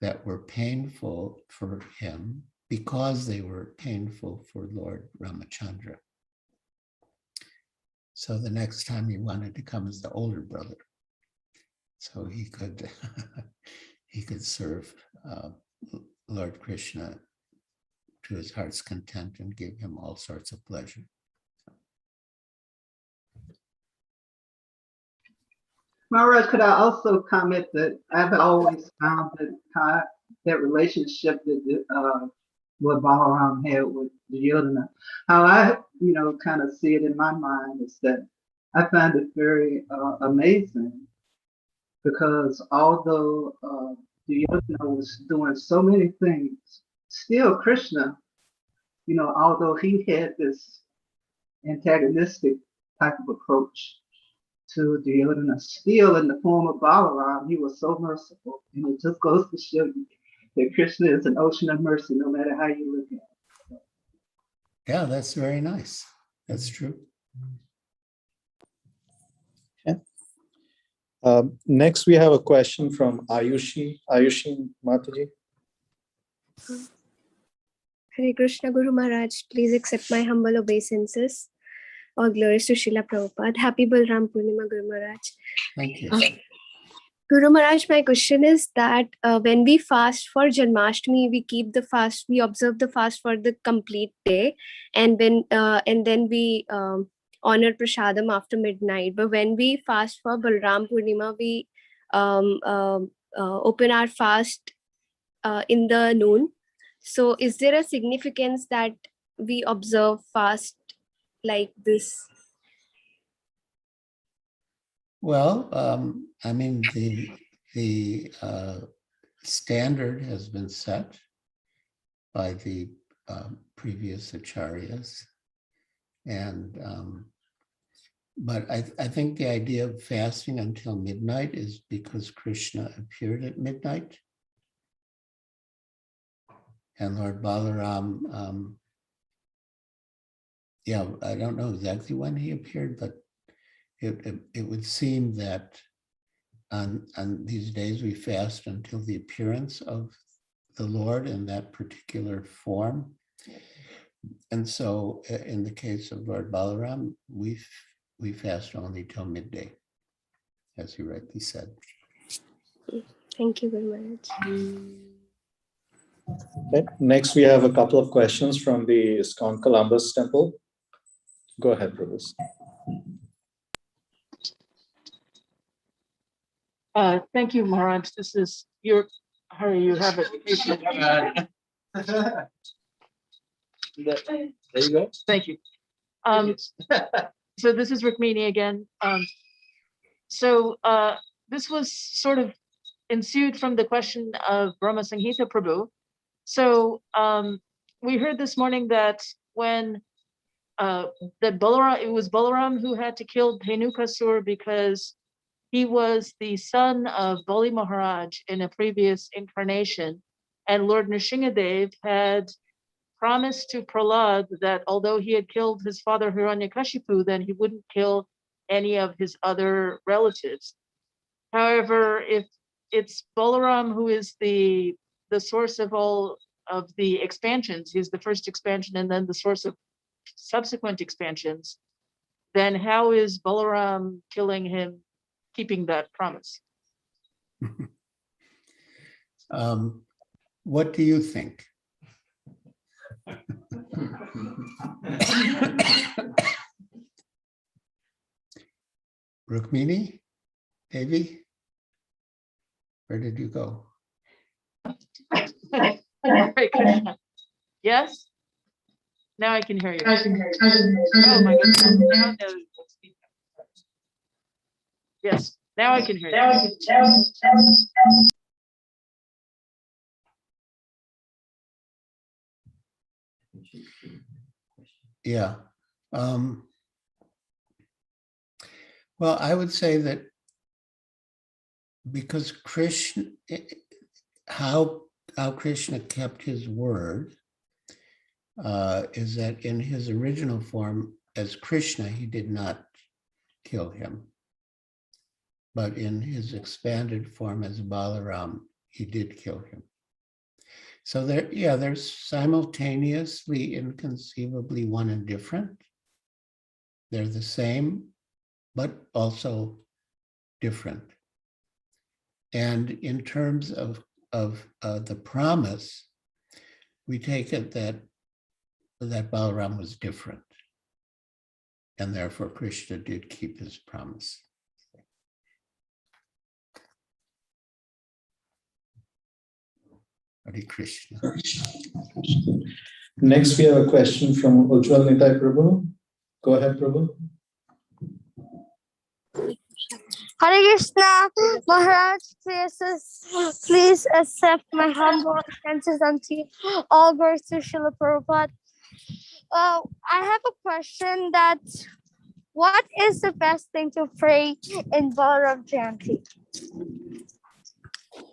that were painful for him because they were painful for Lord Ramachandra. So the next time he wanted to come as the older brother, so he could he could serve Lord Krishna to his heart's content and give him all sorts of pleasure. Maharaj, could I also comment that I've always found that relationship that Lord Balaram had with Duryodhana, how I, kind of see it in my mind is that I find it very amazing because although Duryodhana was doing so many things, still Krishna, although he had this antagonistic type of approach to dealing a steel in the form of Balaram. He was so merciful. And it just goes to show you that Krishna is an ocean of mercy, no matter how you look at it. Yeah, that's very nice. That's true. Next, we have a question from Ayushi Mataji. Hare Krishna Guru Maharaj, please accept my humble obeisances. All glories to Srila Prabhupada. Happy Balaram Purnima, Guru Maharaj. Thank you. Guru Maharaj, my question is that when we fast for Janmashtami, we keep the fast, we observe the fast for the complete day, and then we honor prasadam after midnight. But when we fast for Balaram Purnima, we open our fast in the noon. So is there a significance that we observe fast like this? Well, I mean, the standard has been set by the previous acharyas, and but I think the idea of fasting until midnight is because Krishna appeared at midnight, and Lord Balaram, yeah, I don't know exactly when he appeared, but it would seem that on these days we fast until the appearance of the Lord in that particular form. And so in the case of Lord Balaram, we fast only till midday, as you rightly said. Thank you very much. Okay. Next, we have a couple of questions from the ISKCON Columbus Temple. Go ahead, Prabhu. Thank you, Maharaj. This is your, Hari, you have it. There you go. Thank you. So this is Rukmini again. This was sort of ensued from the question of Brahma Sanghita Prabhu. So we heard this morning that when that Balaram, it was Balaram who had to kill Dhenukasur because he was the son of Bali Maharaj in a previous incarnation, and Lord Nrsingadev had promised to Prahlad that although he had killed his father Hiranyakashipu, then he wouldn't kill any of his other relatives. However, if it's Balaram who is the source of all of the expansions, he's the first expansion and then the source of subsequent expansions, then how is Balaram killing him, keeping that promise? What do you think? Rukmini, Devi, where did you go? Hare Krishna. Yes? Now I can hear you. Oh my goodness. Now yes, now I can hear you. Yeah. Well, I would say that because Krishna, how Krishna kept his word is that in his original form as Krishna, he did not kill him. But in his expanded form as Balaram, he did kill him. So they're simultaneously, inconceivably one and different. They're the same, but also different. And in terms of the promise, we take it that Balaram was different, and therefore Krishna did keep his promise. Hare Krishna. Next, we have a question from Ujjwal Nitai Prabhu. Go ahead, Prabhu. Hare Krishna, Maharaj, please accept my humble obeisances unto all births to Srila Prabhupada. I have a question that what is the best thing to pray in Balaram Jayanti?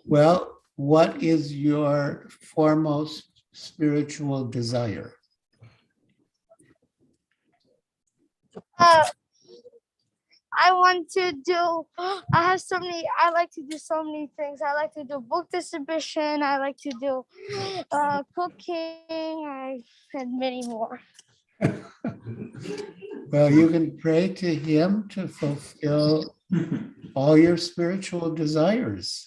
Well, what is your foremost spiritual desire? I want to do, I like to do so many things. I like to do book distribution. I like to do cooking, and many more. Well, you can pray to him to fulfill all your spiritual desires.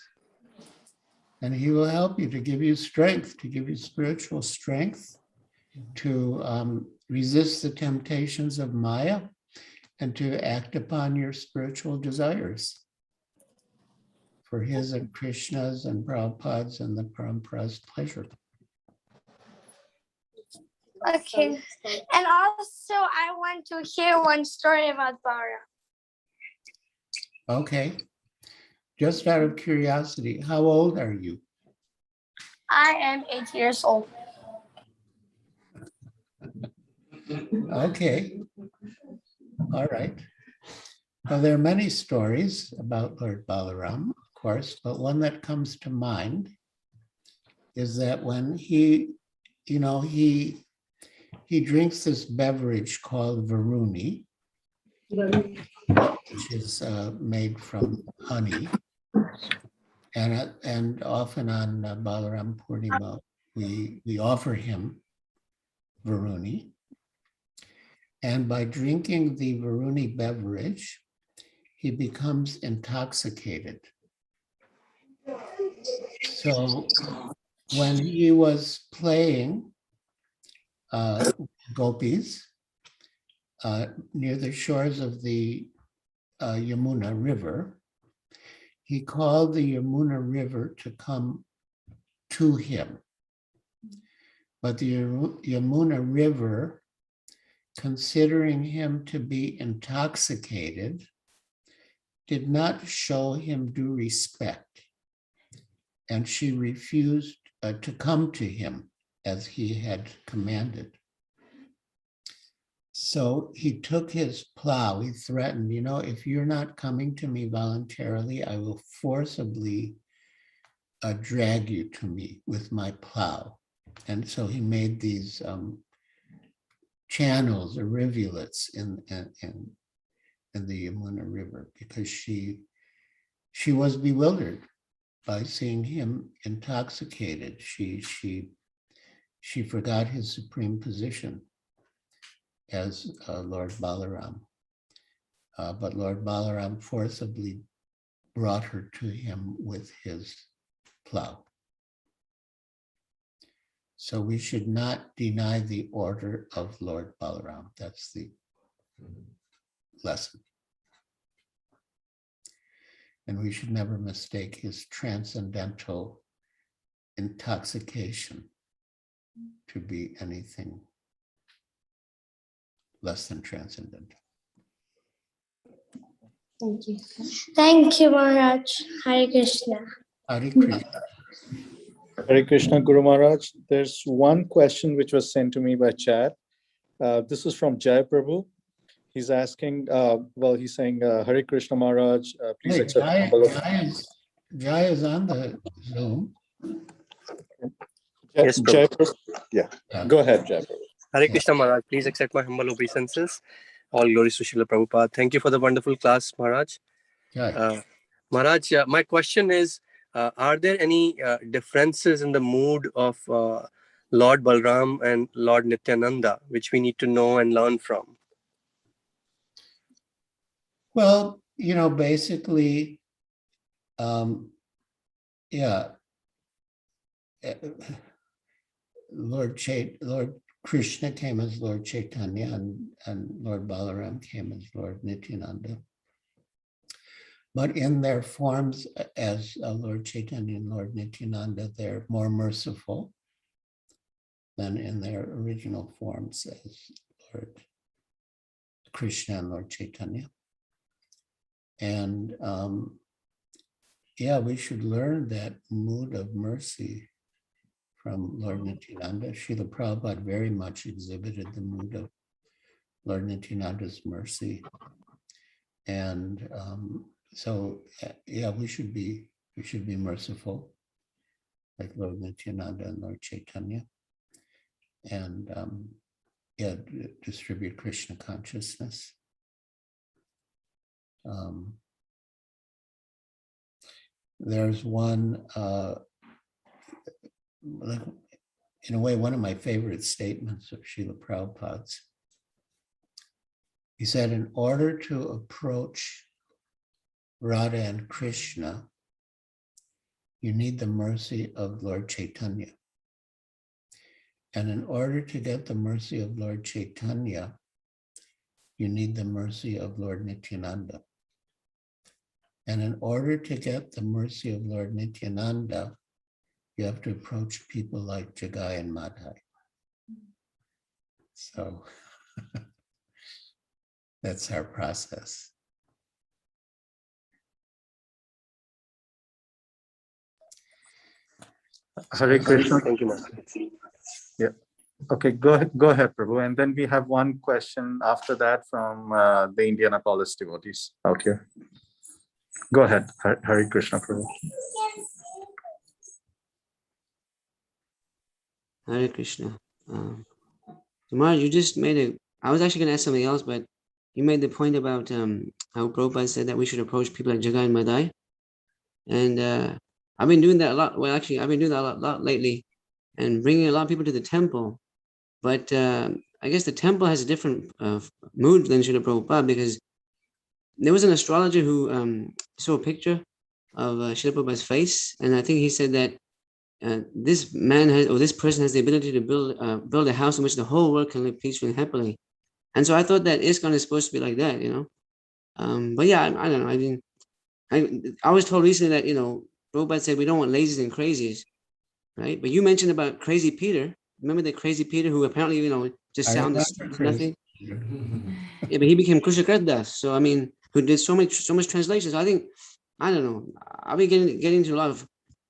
And he will help you to give you strength, to give you spiritual strength, to resist the temptations of Maya, and to act upon your spiritual desires for his and Krishna's and Prabhupada's and the Parampara's pleasure. Okay. And also, I want to hear one story about Balaram. Okay. Just out of curiosity, how old are you? I am 8 years old. Okay. All right. Well, there are many stories about Lord Balaram, of course, but one that comes to mind is that when he drinks this beverage called Varuni, which is made from honey. And often on Balaram Purnima, we offer him Varuni. And by drinking the Varuni beverage, he becomes intoxicated. So when he was playing gopis near the shores of the Yamuna River, he called the Yamuna River to come to him. But the Yamuna River, considering him to be intoxicated, did not show him due respect. And she refused to come to him as he had commanded. So he took his plow, he threatened, if you're not coming to me voluntarily, I will forcibly drag you to me with my plow. And so he made these channels or rivulets in the Yamuna River because she was bewildered by seeing him intoxicated. She forgot his supreme position as Lord Balaram. But Lord Balaram forcibly brought her to him with his plow. So we should not deny the order of Lord Balaram. That's the lesson. And we should never mistake his transcendental intoxication to be anything less than transcendental. Thank you. Thank you, Maharaj. Hare Krishna. Hare Krishna. Hare Krishna, Guru Maharaj. There's one question which was sent to me by chat. This is from Jai Prabhu. He's asking, he's saying, Hare Krishna Maharaj, please Wait, accept. Jai is on the Zoom. Yes, Prabhu. Jai Prabhu. Yeah. Go ahead, Jai Prabhu. Hare Krishna Maharaj, please accept my humble obeisances. All glories to Srila Prabhupada. Thank you for the wonderful class, Maharaj. Maharaj, my question is, are there any differences in the mood of Lord Balaram and Lord Nityananda, which we need to know and learn from? Well, basically, Lord Krishna came as Lord Chaitanya and Lord Balaram came as Lord Nityananda. But in their forms as Lord Chaitanya and Lord Nityananda, they're more merciful than in their original forms as Lord Krishna and Lord Chaitanya. And we should learn that mood of mercy from Lord Nityananda. Srila Prabhupada very much exhibited the mood of Lord Nityananda's mercy. And so, yeah, we should be merciful, like Lord Nityananda and Lord Chaitanya, and yeah, distribute Krishna consciousness. There's one, like, in a way, one of my favorite statements of Srila Prabhupada's. He said, in order to approach Radha and Krishna, you need the mercy of Lord Chaitanya. And in order to get the mercy of Lord Chaitanya, you need the mercy of Lord Nityananda. And in order to get the mercy of Lord Nityananda, you have to approach people like Jagai and Madhai. So that's our process. Hare Krishna. Thank you, Master. Yeah. Okay, go ahead, Prabhu. And then we have one question after that from the Indianapolis devotees out here. Go ahead, Hare Krishna, Prabhu. Hare Krishna. Maharaj, you just made I was actually going to ask something else, but you made the point about how Prabhupada said that we should approach people like Jagai and Madhai. And I've been doing that a lot. Well, actually, I've been doing that a lot lately and bringing a lot of people to the temple. But I guess the temple has a different mood than Srila Prabhupada, because there was an astrologer who saw a picture of Srila Prabhupada's face. And I think he said that this man has, or this person has the ability to build a house in which the whole world can live peacefully and happily. And so I thought that ISKCON is supposed to be like that, you know. But yeah, I don't know. I mean, I was told recently that, you know, Prabhupada said we don't want lazies and crazies, right? But you mentioned about Crazy Peter. Remember that Crazy Peter who apparently, you know, just sounded nothing? Yeah, but he became Kushakardas. So, I mean, who did so much translations. I think, I don't know. I've been getting into a lot of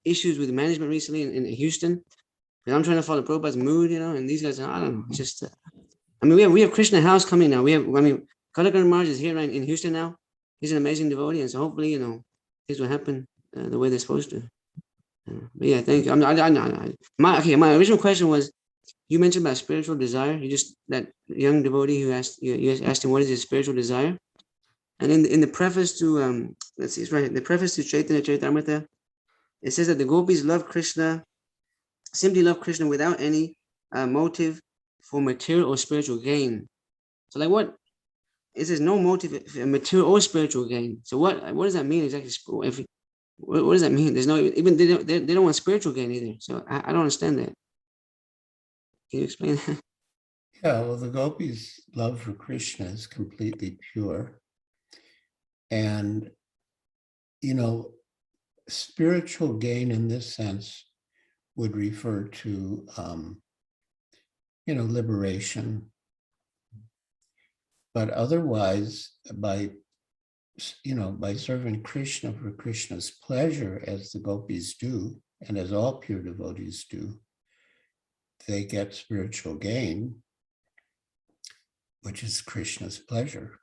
issues with management recently in Houston. And I'm trying to follow Prabhupada's mood, you know, and these guys, I don't know, it's just, I mean, we have Krishna House coming now. Kalakaran Maharaj is here right in Houston now. He's an amazing devotee, and so hopefully, you know, things will happen the way they're supposed to. But yeah, thank you. My original question was, you mentioned about spiritual desire. That young devotee who asked you asked him what is his spiritual desire, and in the preface to let's see, it's right here. The preface to Chaitanya Charitamrita, it says that the gopis love Krishna, simply love Krishna without any motive for material or spiritual gain. So like what? It says no motive for material or spiritual gain. So what does that mean exactly? What does that mean? There's no, even they don't want spiritual gain either. So I don't understand that. Can you explain that? Yeah, well, the gopis' love for Krishna is completely pure. And, you know, spiritual gain in this sense would refer to, you know, liberation. But otherwise, by serving Krishna for Krishna's pleasure, as the gopis do, and as all pure devotees do, they get spiritual gain, which is Krishna's pleasure.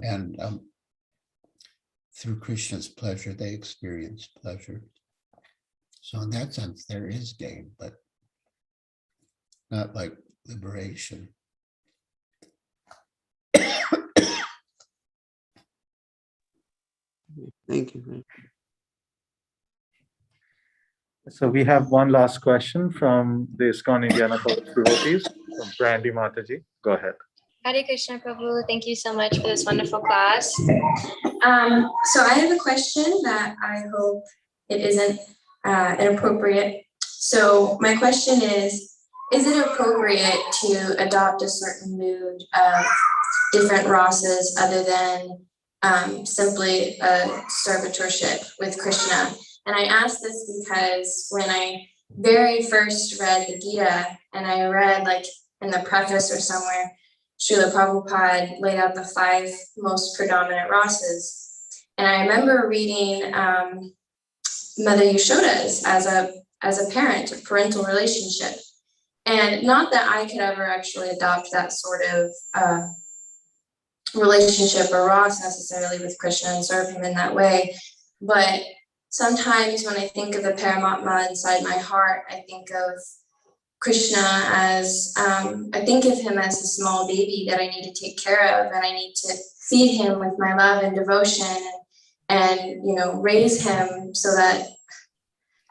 And through Krishna's pleasure, they experience pleasure. So in that sense, there is gain, but not like liberation. Thank you. So we have one last question from the ISKCON Indianapolis devotees, from Brandy Mataji. Go ahead. Hare Krishna Prabhu, thank you so much for this wonderful class. So I have a question that I hope it isn't inappropriate. So my question is it appropriate to adopt a certain mood of different rasas other than simply a servitorship with Krishna? And I ask this because when I very first read the Gita, and I read like in the preface or somewhere, Srila Prabhupada laid out the 5 most predominant rasas. And I remember reading Mother Yashoda's as a parent, a parental relationship. And not that I could ever actually adopt that sort of relationship or Ross necessarily with Krishna and serve him in that way. But sometimes when I think of the Paramatma inside my heart, I think of Krishna as, I think of him as a small baby that I need to take care of, and I need to feed him with my love and devotion and you know, raise him so that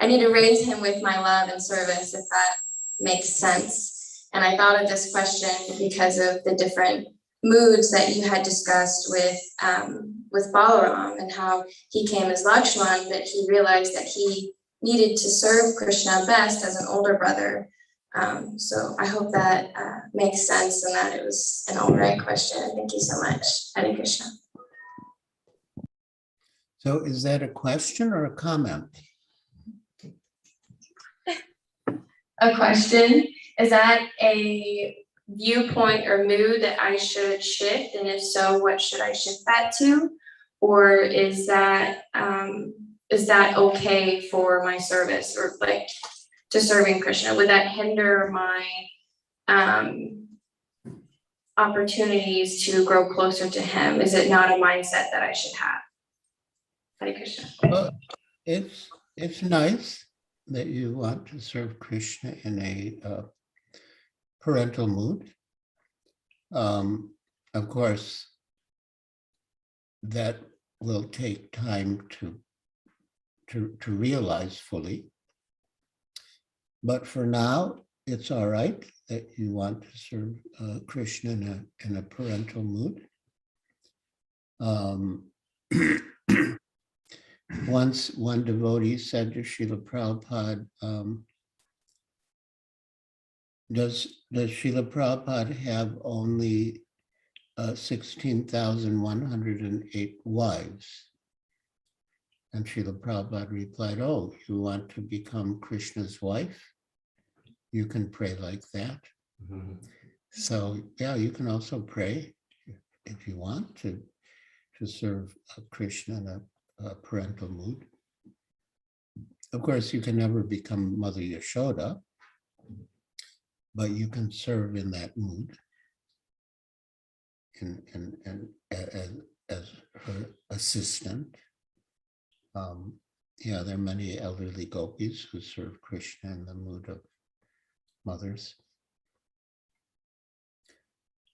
I need to raise him with my love and service, if that makes sense. And I thought of this question because of the different moods that you had discussed with Balaram and how he came as Lakshman, but he realized that he needed to serve Krishna best as an older brother. So I hope that makes sense and that it was an all right question. Thank you so much. Hare Krishna. So is that a question or a comment? A question. Is that a viewpoint or mood that I should shift? And if so, what should I shift that to? Or is that okay for my service or like to serving Krishna? Would that hinder my opportunities to grow closer to him? Is it not a mindset that I should have? Hare Krishna. Well, it's nice that you want to serve Krishna in a parental mood. Of course, that will take time to realize fully. But for now, it's all right that you want to serve Krishna in a parental mood. Once one devotee said to Srila Prabhupada, does Srila Prabhupada have only 16,108 wives? And Srila Prabhupada replied, oh, you want to become Krishna's wife? You can pray like that. Mm-hmm. So yeah, you can also pray if you want to serve Krishna in a parental mood. Of course, you can never become Mother Yashoda, but you can serve in that mood and as her assistant. Yeah, there are many elderly gopis who serve Krishna in the mood of mothers.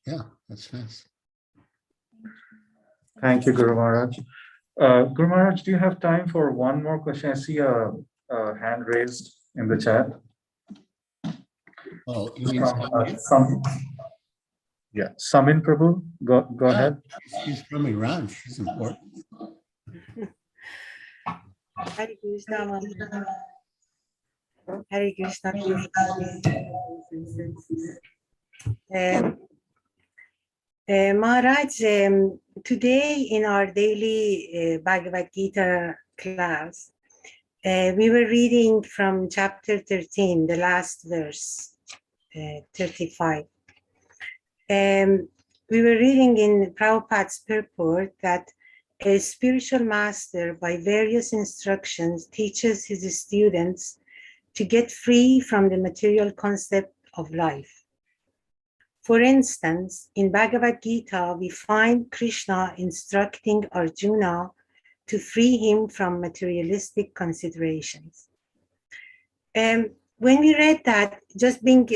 Yeah, that's nice. Thank you, Guru Maharaj. Guru Maharaj, do you have time for one more question? I see a hand raised in the chat. Oh, you mean yeah, Samin Prabhu, go ahead. She's from Iran. She's important. Hare Krishna, Hare Krishna. Maharaj, today in our daily Bhagavad Gita class, we were reading from chapter 13, the last verse, 35. We were reading in Prabhupada's purport that a spiritual master by various instructions teaches his students to get free from the material concept of life. For instance, in Bhagavad Gita, we find Krishna instructing Arjuna to free him from materialistic considerations. When we read that, just being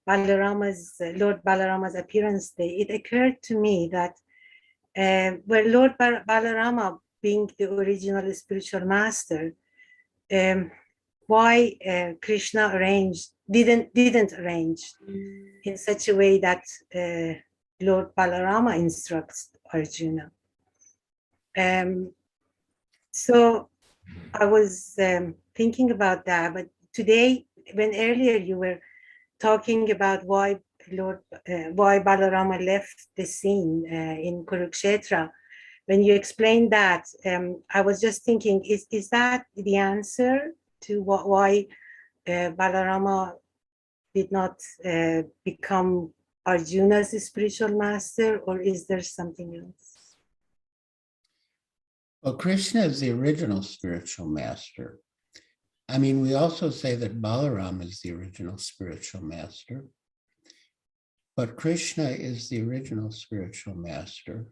Lord Balarama's appearance day, it occurred to me that where Lord Balarama being the original spiritual master, why Krishna didn't arrange in such a way that Lord Balarama instructs Arjuna. So I was thinking about that, but today, when earlier you were talking about why Balarama left the scene in Kurukshetra, when you explained that, I was just thinking, is that the answer to why Balarama did not become Arjuna's spiritual master, or is there something else? Well, Krishna is the original spiritual master. I mean, we also say that Balaram is the original spiritual master, but Krishna is the original spiritual master.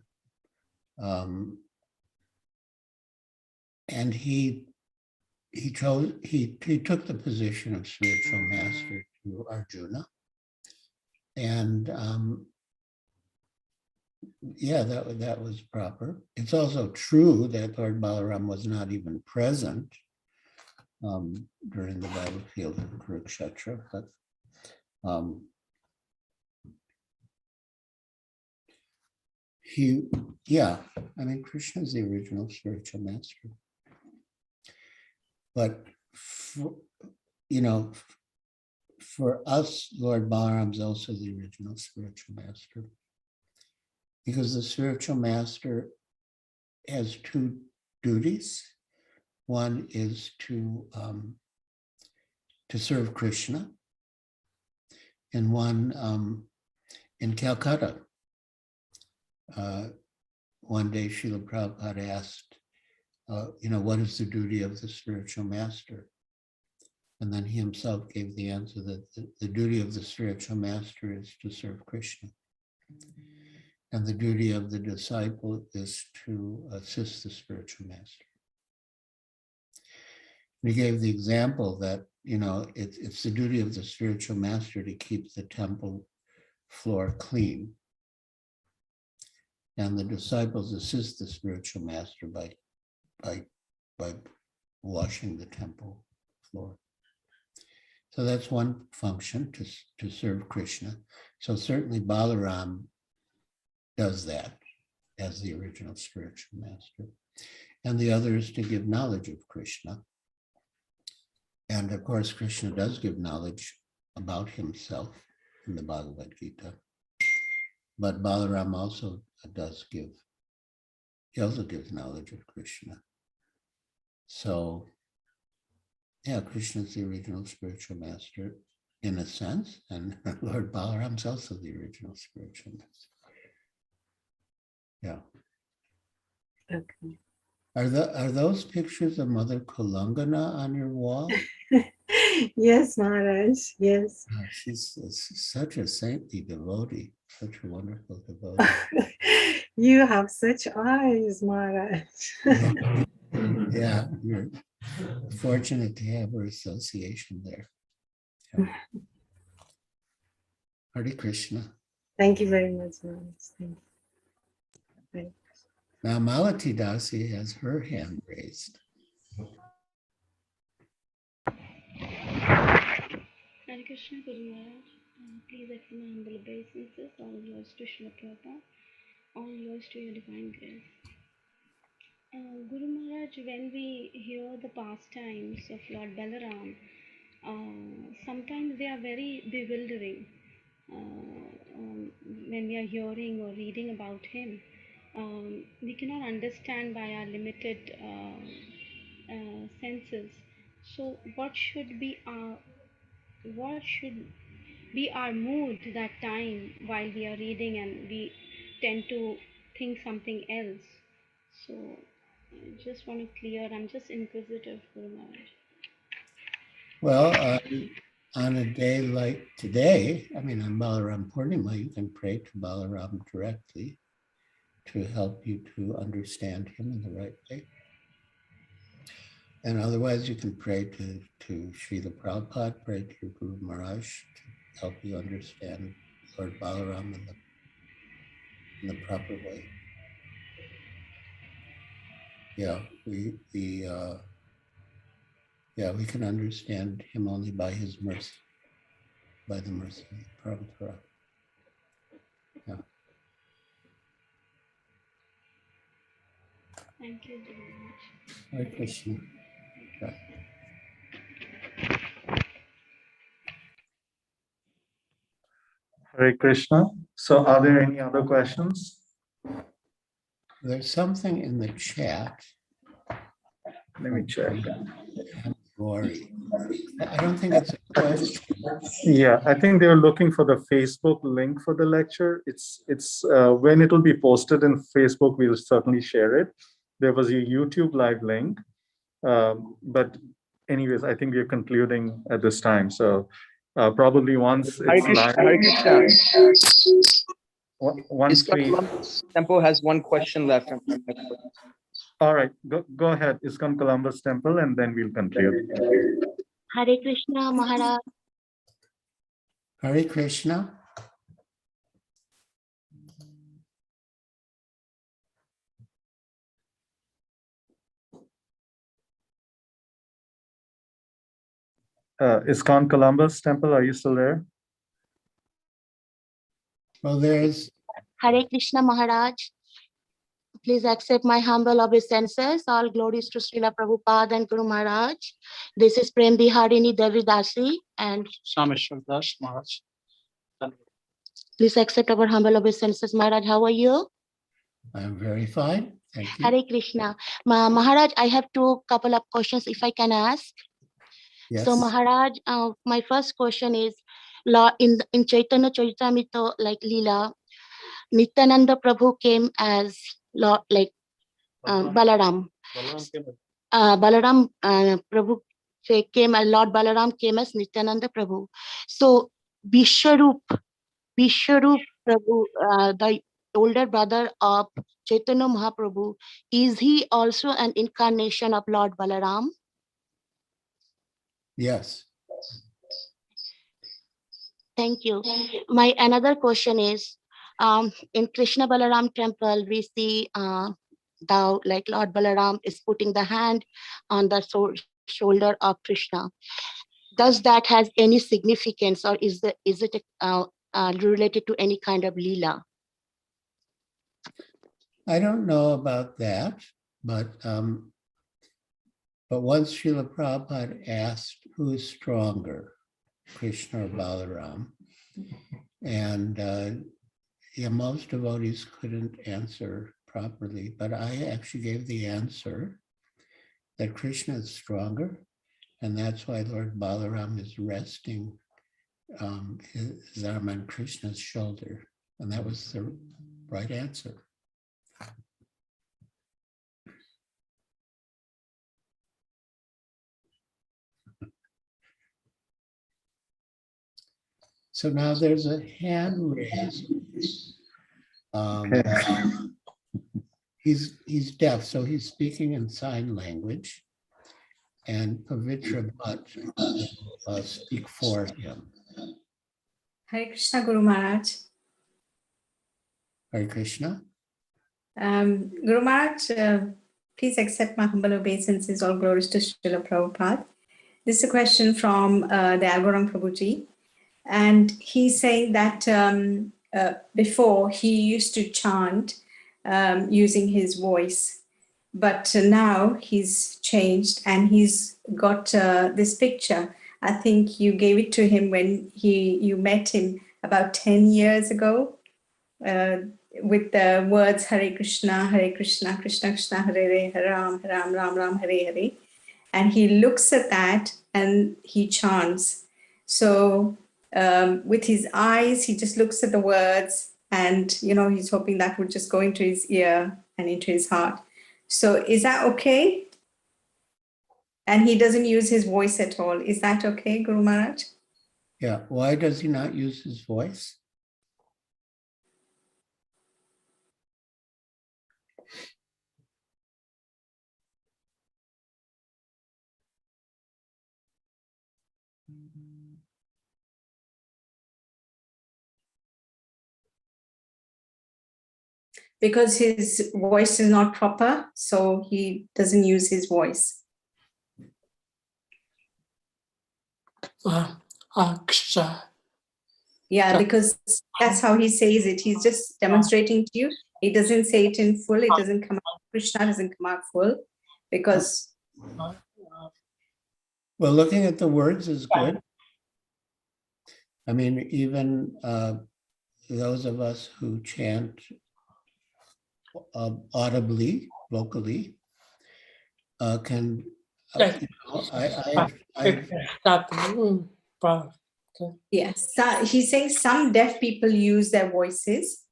And he took the position of spiritual master to Arjuna. And yeah, that was proper. It's also true that Lord Balaram was not even present during the battlefield of Kurukshetra, but I mean, Krishna is the original spiritual master. But, for us, Lord Balaram is also the original spiritual master, because the spiritual master has two duties. One is to serve Krishna, and one in Calcutta. One day, Srila Prabhupada asked, what is the duty of the spiritual master? And then he himself gave the answer that the duty of the spiritual master is to serve Krishna. And the duty of the disciple is to assist the spiritual master. We gave the example that, it's the duty of the spiritual master to keep the temple floor clean. And the disciples assist the spiritual master by washing the temple floor. So that's one function, to serve Krishna. So certainly Balaram does that as the original spiritual master. And the other is to give knowledge of Krishna. And of course, Krishna does give knowledge about himself in the Bhagavad Gita. But Balaram also gives knowledge of Krishna. So, yeah, Krishna is the original spiritual master in a sense, and Lord Balaram is also the original spiritual master. Yeah. Okay. Are those pictures of Mother Kulangana on your wall? Yes, Maharaj. Yes. She's such a saintly devotee, such a wonderful devotee. You have such eyes, Maharaj. Yeah, you're fortunate to have her association there. Yeah. Hare Krishna. Thank you very much, Maharaj. Thank you. Now Malati Dasi has her hand raised. Hare Krishna, Guru Maharaj. Please accept my humble obeisances. All yours to Srila Prabhupada. All yours to your divine grace. Guru Maharaj, when we hear the pastimes of Lord Balaram, sometimes they are very bewildering. When we are hearing or reading about him, we cannot understand by our limited senses. So what should be our mood that time while we are reading, and we tend to think something else? So I just want to clear, I'm just inquisitive, Guru Maharaj. Well, on a day like today, I mean, on Balaram Purnima, you can pray to Balaram directly to help you to understand him in the right way. And otherwise, you can pray to Srila Prabhupada, pray to your Guru Maharaj to help you understand Lord Balaram in the proper way. Yeah, we can understand him only by his mercy, by the mercy of Prabhupada. Yeah. Thank you very much. Hare Krishna. Okay. Hare Krishna. So are there any other questions? There's something in the chat. Let me check. Rory. I don't think it's a question. Yeah, I think they're looking for the Facebook link for the lecture. It's when it will be posted in Facebook, we'll certainly share it. There was a YouTube live link, but anyways, I think we're concluding at this time. So probably once Hare it's Krishna, live, Hare Krishna. once we. Columbus Temple has one question left. All right, go ahead. ISKCON Columbus Temple, and then we'll conclude. Hare Krishna Maharaj. Hare Krishna. ISKCON Columbus Temple, are you still there? Well, there's. Hare Krishna Maharaj. Please accept my humble obeisances. All glories to Srila Prabhupada and Guru Maharaj. This is Prem Biharini Devi Dasi and Sameshwar Das Maharaj. please accept our humble obeisances. Maharaj, how are you? I'm very fine. Thank you. Hare Krishna. Maharaj, I have couple of questions if I can ask. Yes. So Maharaj, my first question is, in Chaitanya Charitamrita, like Leela, Nityananda Prabhu came as Balaram. Balaram Prabhu came as Lord Balaram came as Nityananda Prabhu. So Vishwarup Prabhu, the older brother of Chaitanya Mahaprabhu, is he also an incarnation of Lord Balaram? Yes. Thank you. My another question is, in Krishna Balaram temple, we see like Lord Balaram is putting the hand on the shoulder of Krishna. Does that has any significance, or is it related to any kind of Leela? I don't know about that, but once Srila Prabhupada asked who is stronger, Krishna or Balaram, and most devotees couldn't answer properly, but I actually gave the answer that Krishna is stronger, and that's why Lord Balaram is resting his arm on Krishna's shoulder, and that was the right answer. So now there's a hand raised. He's deaf, so he's speaking in sign language, and Pavitra Bhatt will speak for him. Hare Krishna, Guru Maharaj. Hare Krishna. Guru Maharaj, please accept my humble obeisances. All glories to Srila Prabhupada. This is a question from the Algoram Prabhuji. And he's saying that before he used to chant using his voice, but now he's changed and he's got this picture. I think you gave it to him when you met him about 10 years ago with the words Hare Krishna, Krishna Krishna, Hare Hare, Ram Ram, Hare Hare. And he looks at that and he chants. So with his eyes, he just looks at the words and, he's hoping that would just go into his ear and into his heart. So is that okay? And he doesn't use his voice at all. Is that okay, Guru Maharaj? Yeah. Why does he not use his voice? Because his voice is not proper, so he doesn't use his voice. Yeah, because that's how he says it. He's just demonstrating to you. He doesn't say it in full. It doesn't come out. Krishna doesn't come out full because. Well, looking at the words is good. I mean, even those of us who chant audibly, vocally, can. Yes, he's saying some deaf people use their voices.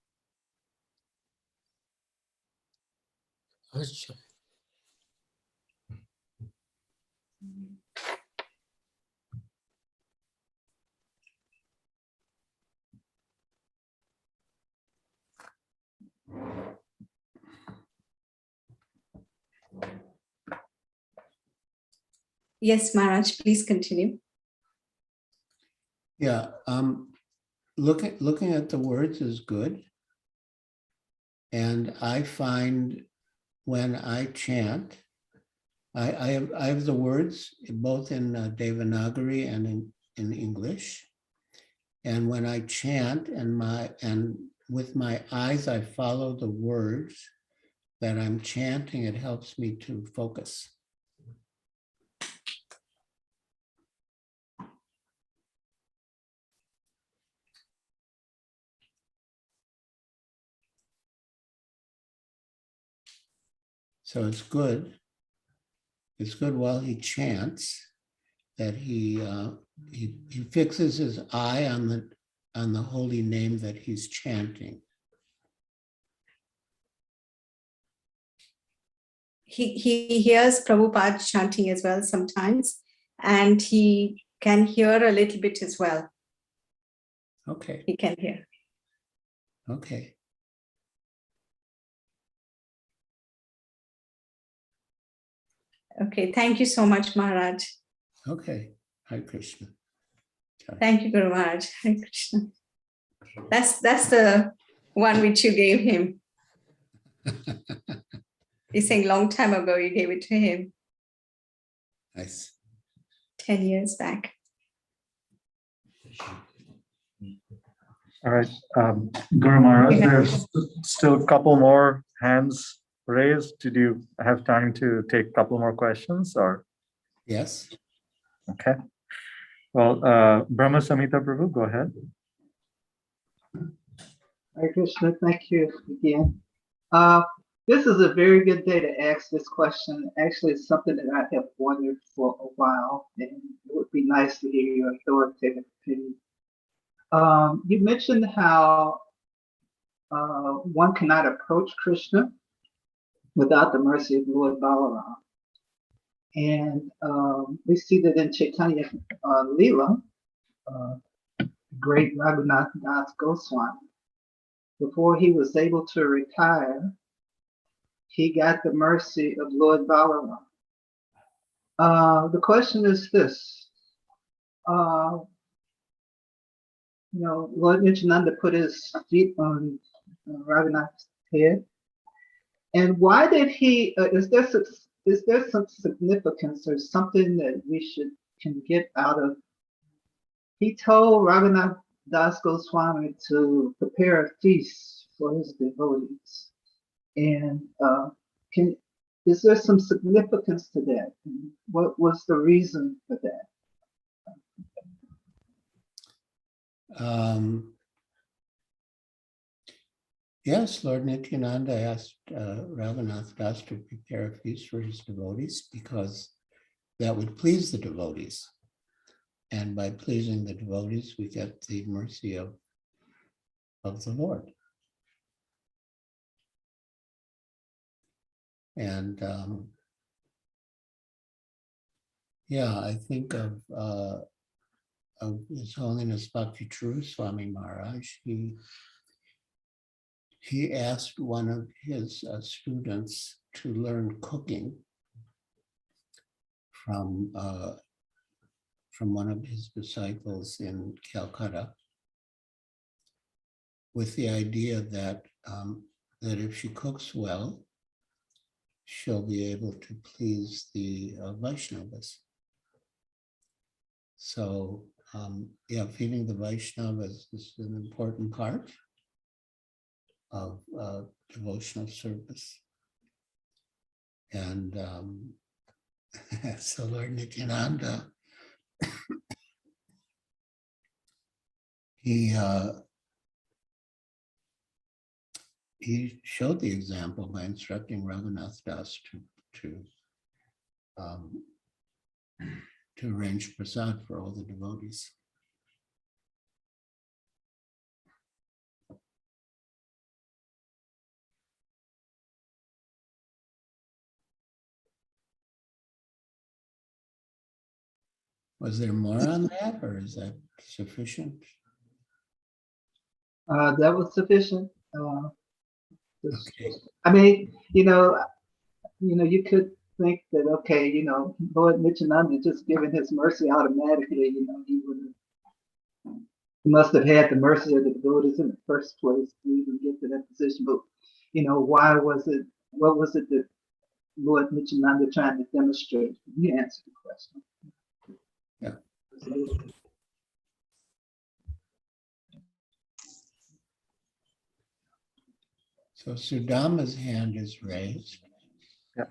Yes, Maharaj, please continue. Yeah, looking at the words is good. And I find when I chant, I have the words both in Devanagari and in English. And when I chant and with my eyes, I follow the words that I'm chanting, it helps me to focus. So it's good. It's good while he chants that he fixes his eye on the holy name that he's chanting. He hears Prabhupada chanting as well sometimes, and he can hear a little bit as well. Okay. He can hear. Okay. Okay, thank you so much, Maharaj. Okay. Hare Krishna. Thank you, Guru Maharaj. Hare Krishna. That's the one which you gave him. He's saying long time ago you gave it to him. Nice. 10 years back. All right, Guru Maharaj, there's still a couple more hands raised. Did you have time to take a couple more questions or? Yes. Okay. Well, Brahma Samhita Prabhu, go ahead. Hare Krishna, thank you again. This is a very good day to ask this question. Actually, it's something that I have wondered for a while, and it would be nice to hear your authoritative opinion. You mentioned how one cannot approach Krishna without the mercy of Lord Balaram. And we see that in Chaitanya Leela, great Raghunath Das Goswami, before he was able to retire, he got the mercy of Lord Balaram. The question is this. Lord Nityananda put his feet on Raghunath's head. And why did he, is there some significance or something that we can get out of? He told Raghunath Das Goswami to prepare a feast for his devotees. And is there some significance to that? And what was the reason for that? Yes, Lord Nityananda asked Raghunath Das to prepare a feast for his devotees because that would please the devotees. And by pleasing the devotees, we get the mercy of the Lord. And yeah, I think of His Holiness Bhakti True Swami Maharaj. He asked one of his students to learn cooking from one of his disciples in Calcutta, with the idea that that if she cooks well, she'll be able to please the Vaishnavas. So yeah, feeding the Vaishnavas is an important part of devotional service. And so Lord Nityananda, he showed the example by instructing Raghunath Das to arrange prasad for all the devotees. Was there more on that, or is that sufficient? That was sufficient. Okay. I mean, you could think that, okay, Lord Nityananda just giving his mercy automatically, he must have had the mercy of the devotees in the first place to even get to that position. But, why was it, what was it that Lord Nityananda trying to demonstrate? You answered the question. Yeah. So Sudama's hand is raised. Yeah.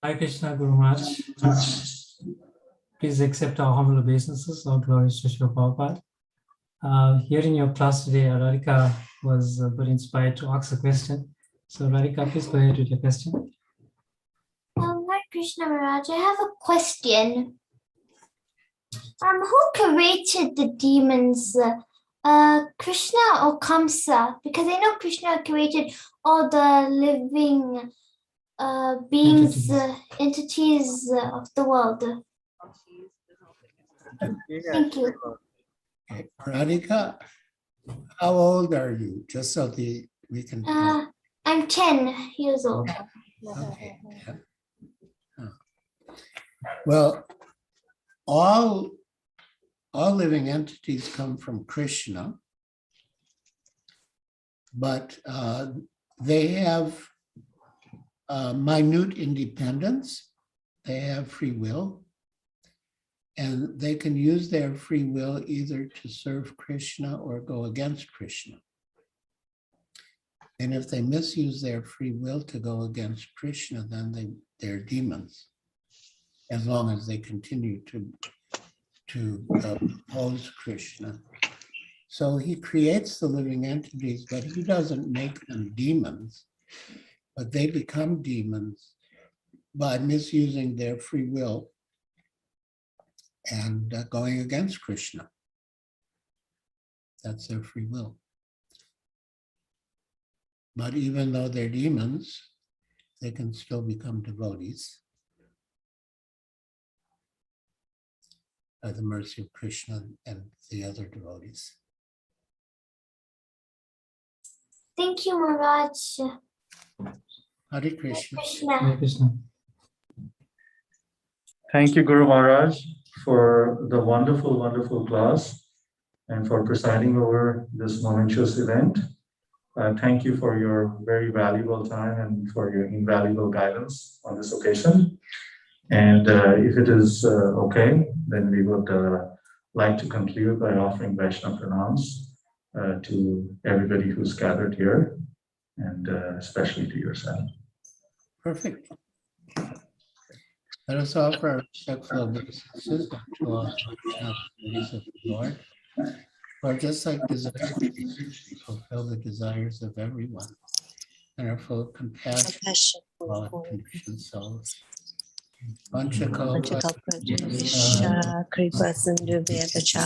Hare Krishna, Guru Maharaj. Please accept our humble obeisances. All glories to Srila Prabhupada. Here in your class today, Radhika was very inspired to ask a question. So Radhika, please go ahead with your question. Hare Krishna Maharaj, I have a question. Who created the demons? Krishna or Kamsa? Because I know Krishna created all the living beings, entities of the world. Thank you. Okay. Radhika, how old are you? Just so we can. I'm 10 years old. Okay. Yeah. Well, all living entities come from Krishna, but they have minute independence. They have free will, and they can use their free will either to serve Krishna or go against Krishna. And if they misuse their free will to go against Krishna, then they're demons, as long as they continue to oppose Krishna. So he creates the living entities, but he doesn't make them demons, but they become demons by misusing their free will and going against Krishna. That's their free will. But even though they're demons, they can still become devotees by the mercy of Krishna and the other devotees. Thank you, Maharaj. Hare Krishna. Hare Krishna. Thank you, Guru Maharaj, for the wonderful, wonderful class and for presiding over this momentous event. Thank you for your very valuable time and for your invaluable guidance on this occasion. And if it is okay, then we would like to conclude by offering Vaishnava pranams to everybody who's gathered here, and especially to yourself. Perfect. Let us offer our respectful obeisances to all devotees of the Lord, who are just like desires, fulfill the desires of everyone, and are full of compassion for all conditioned souls. Kripa Sindhu Vyavacha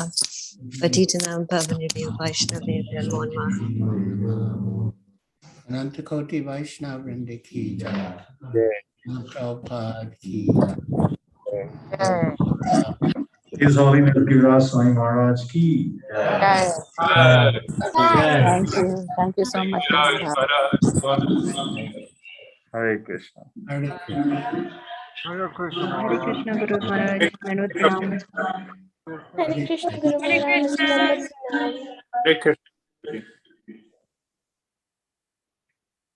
Patitanam Pavanibhyo Vaishnavebhyo Namo Namaha. Anantakoti Vaishnava Vrinda ki jai. Prabhupada ki jai. His Holiness Giriraj Swami Maharaja ki jai. Thank you so much. Hare Krishna. Hare Krishna. Hare Krishna. Hare Krishna Guru Maharaj, Dandavat Pranam. Hare Krishna Guru Maharaj, Dandavat Pranam. Hare Krishna.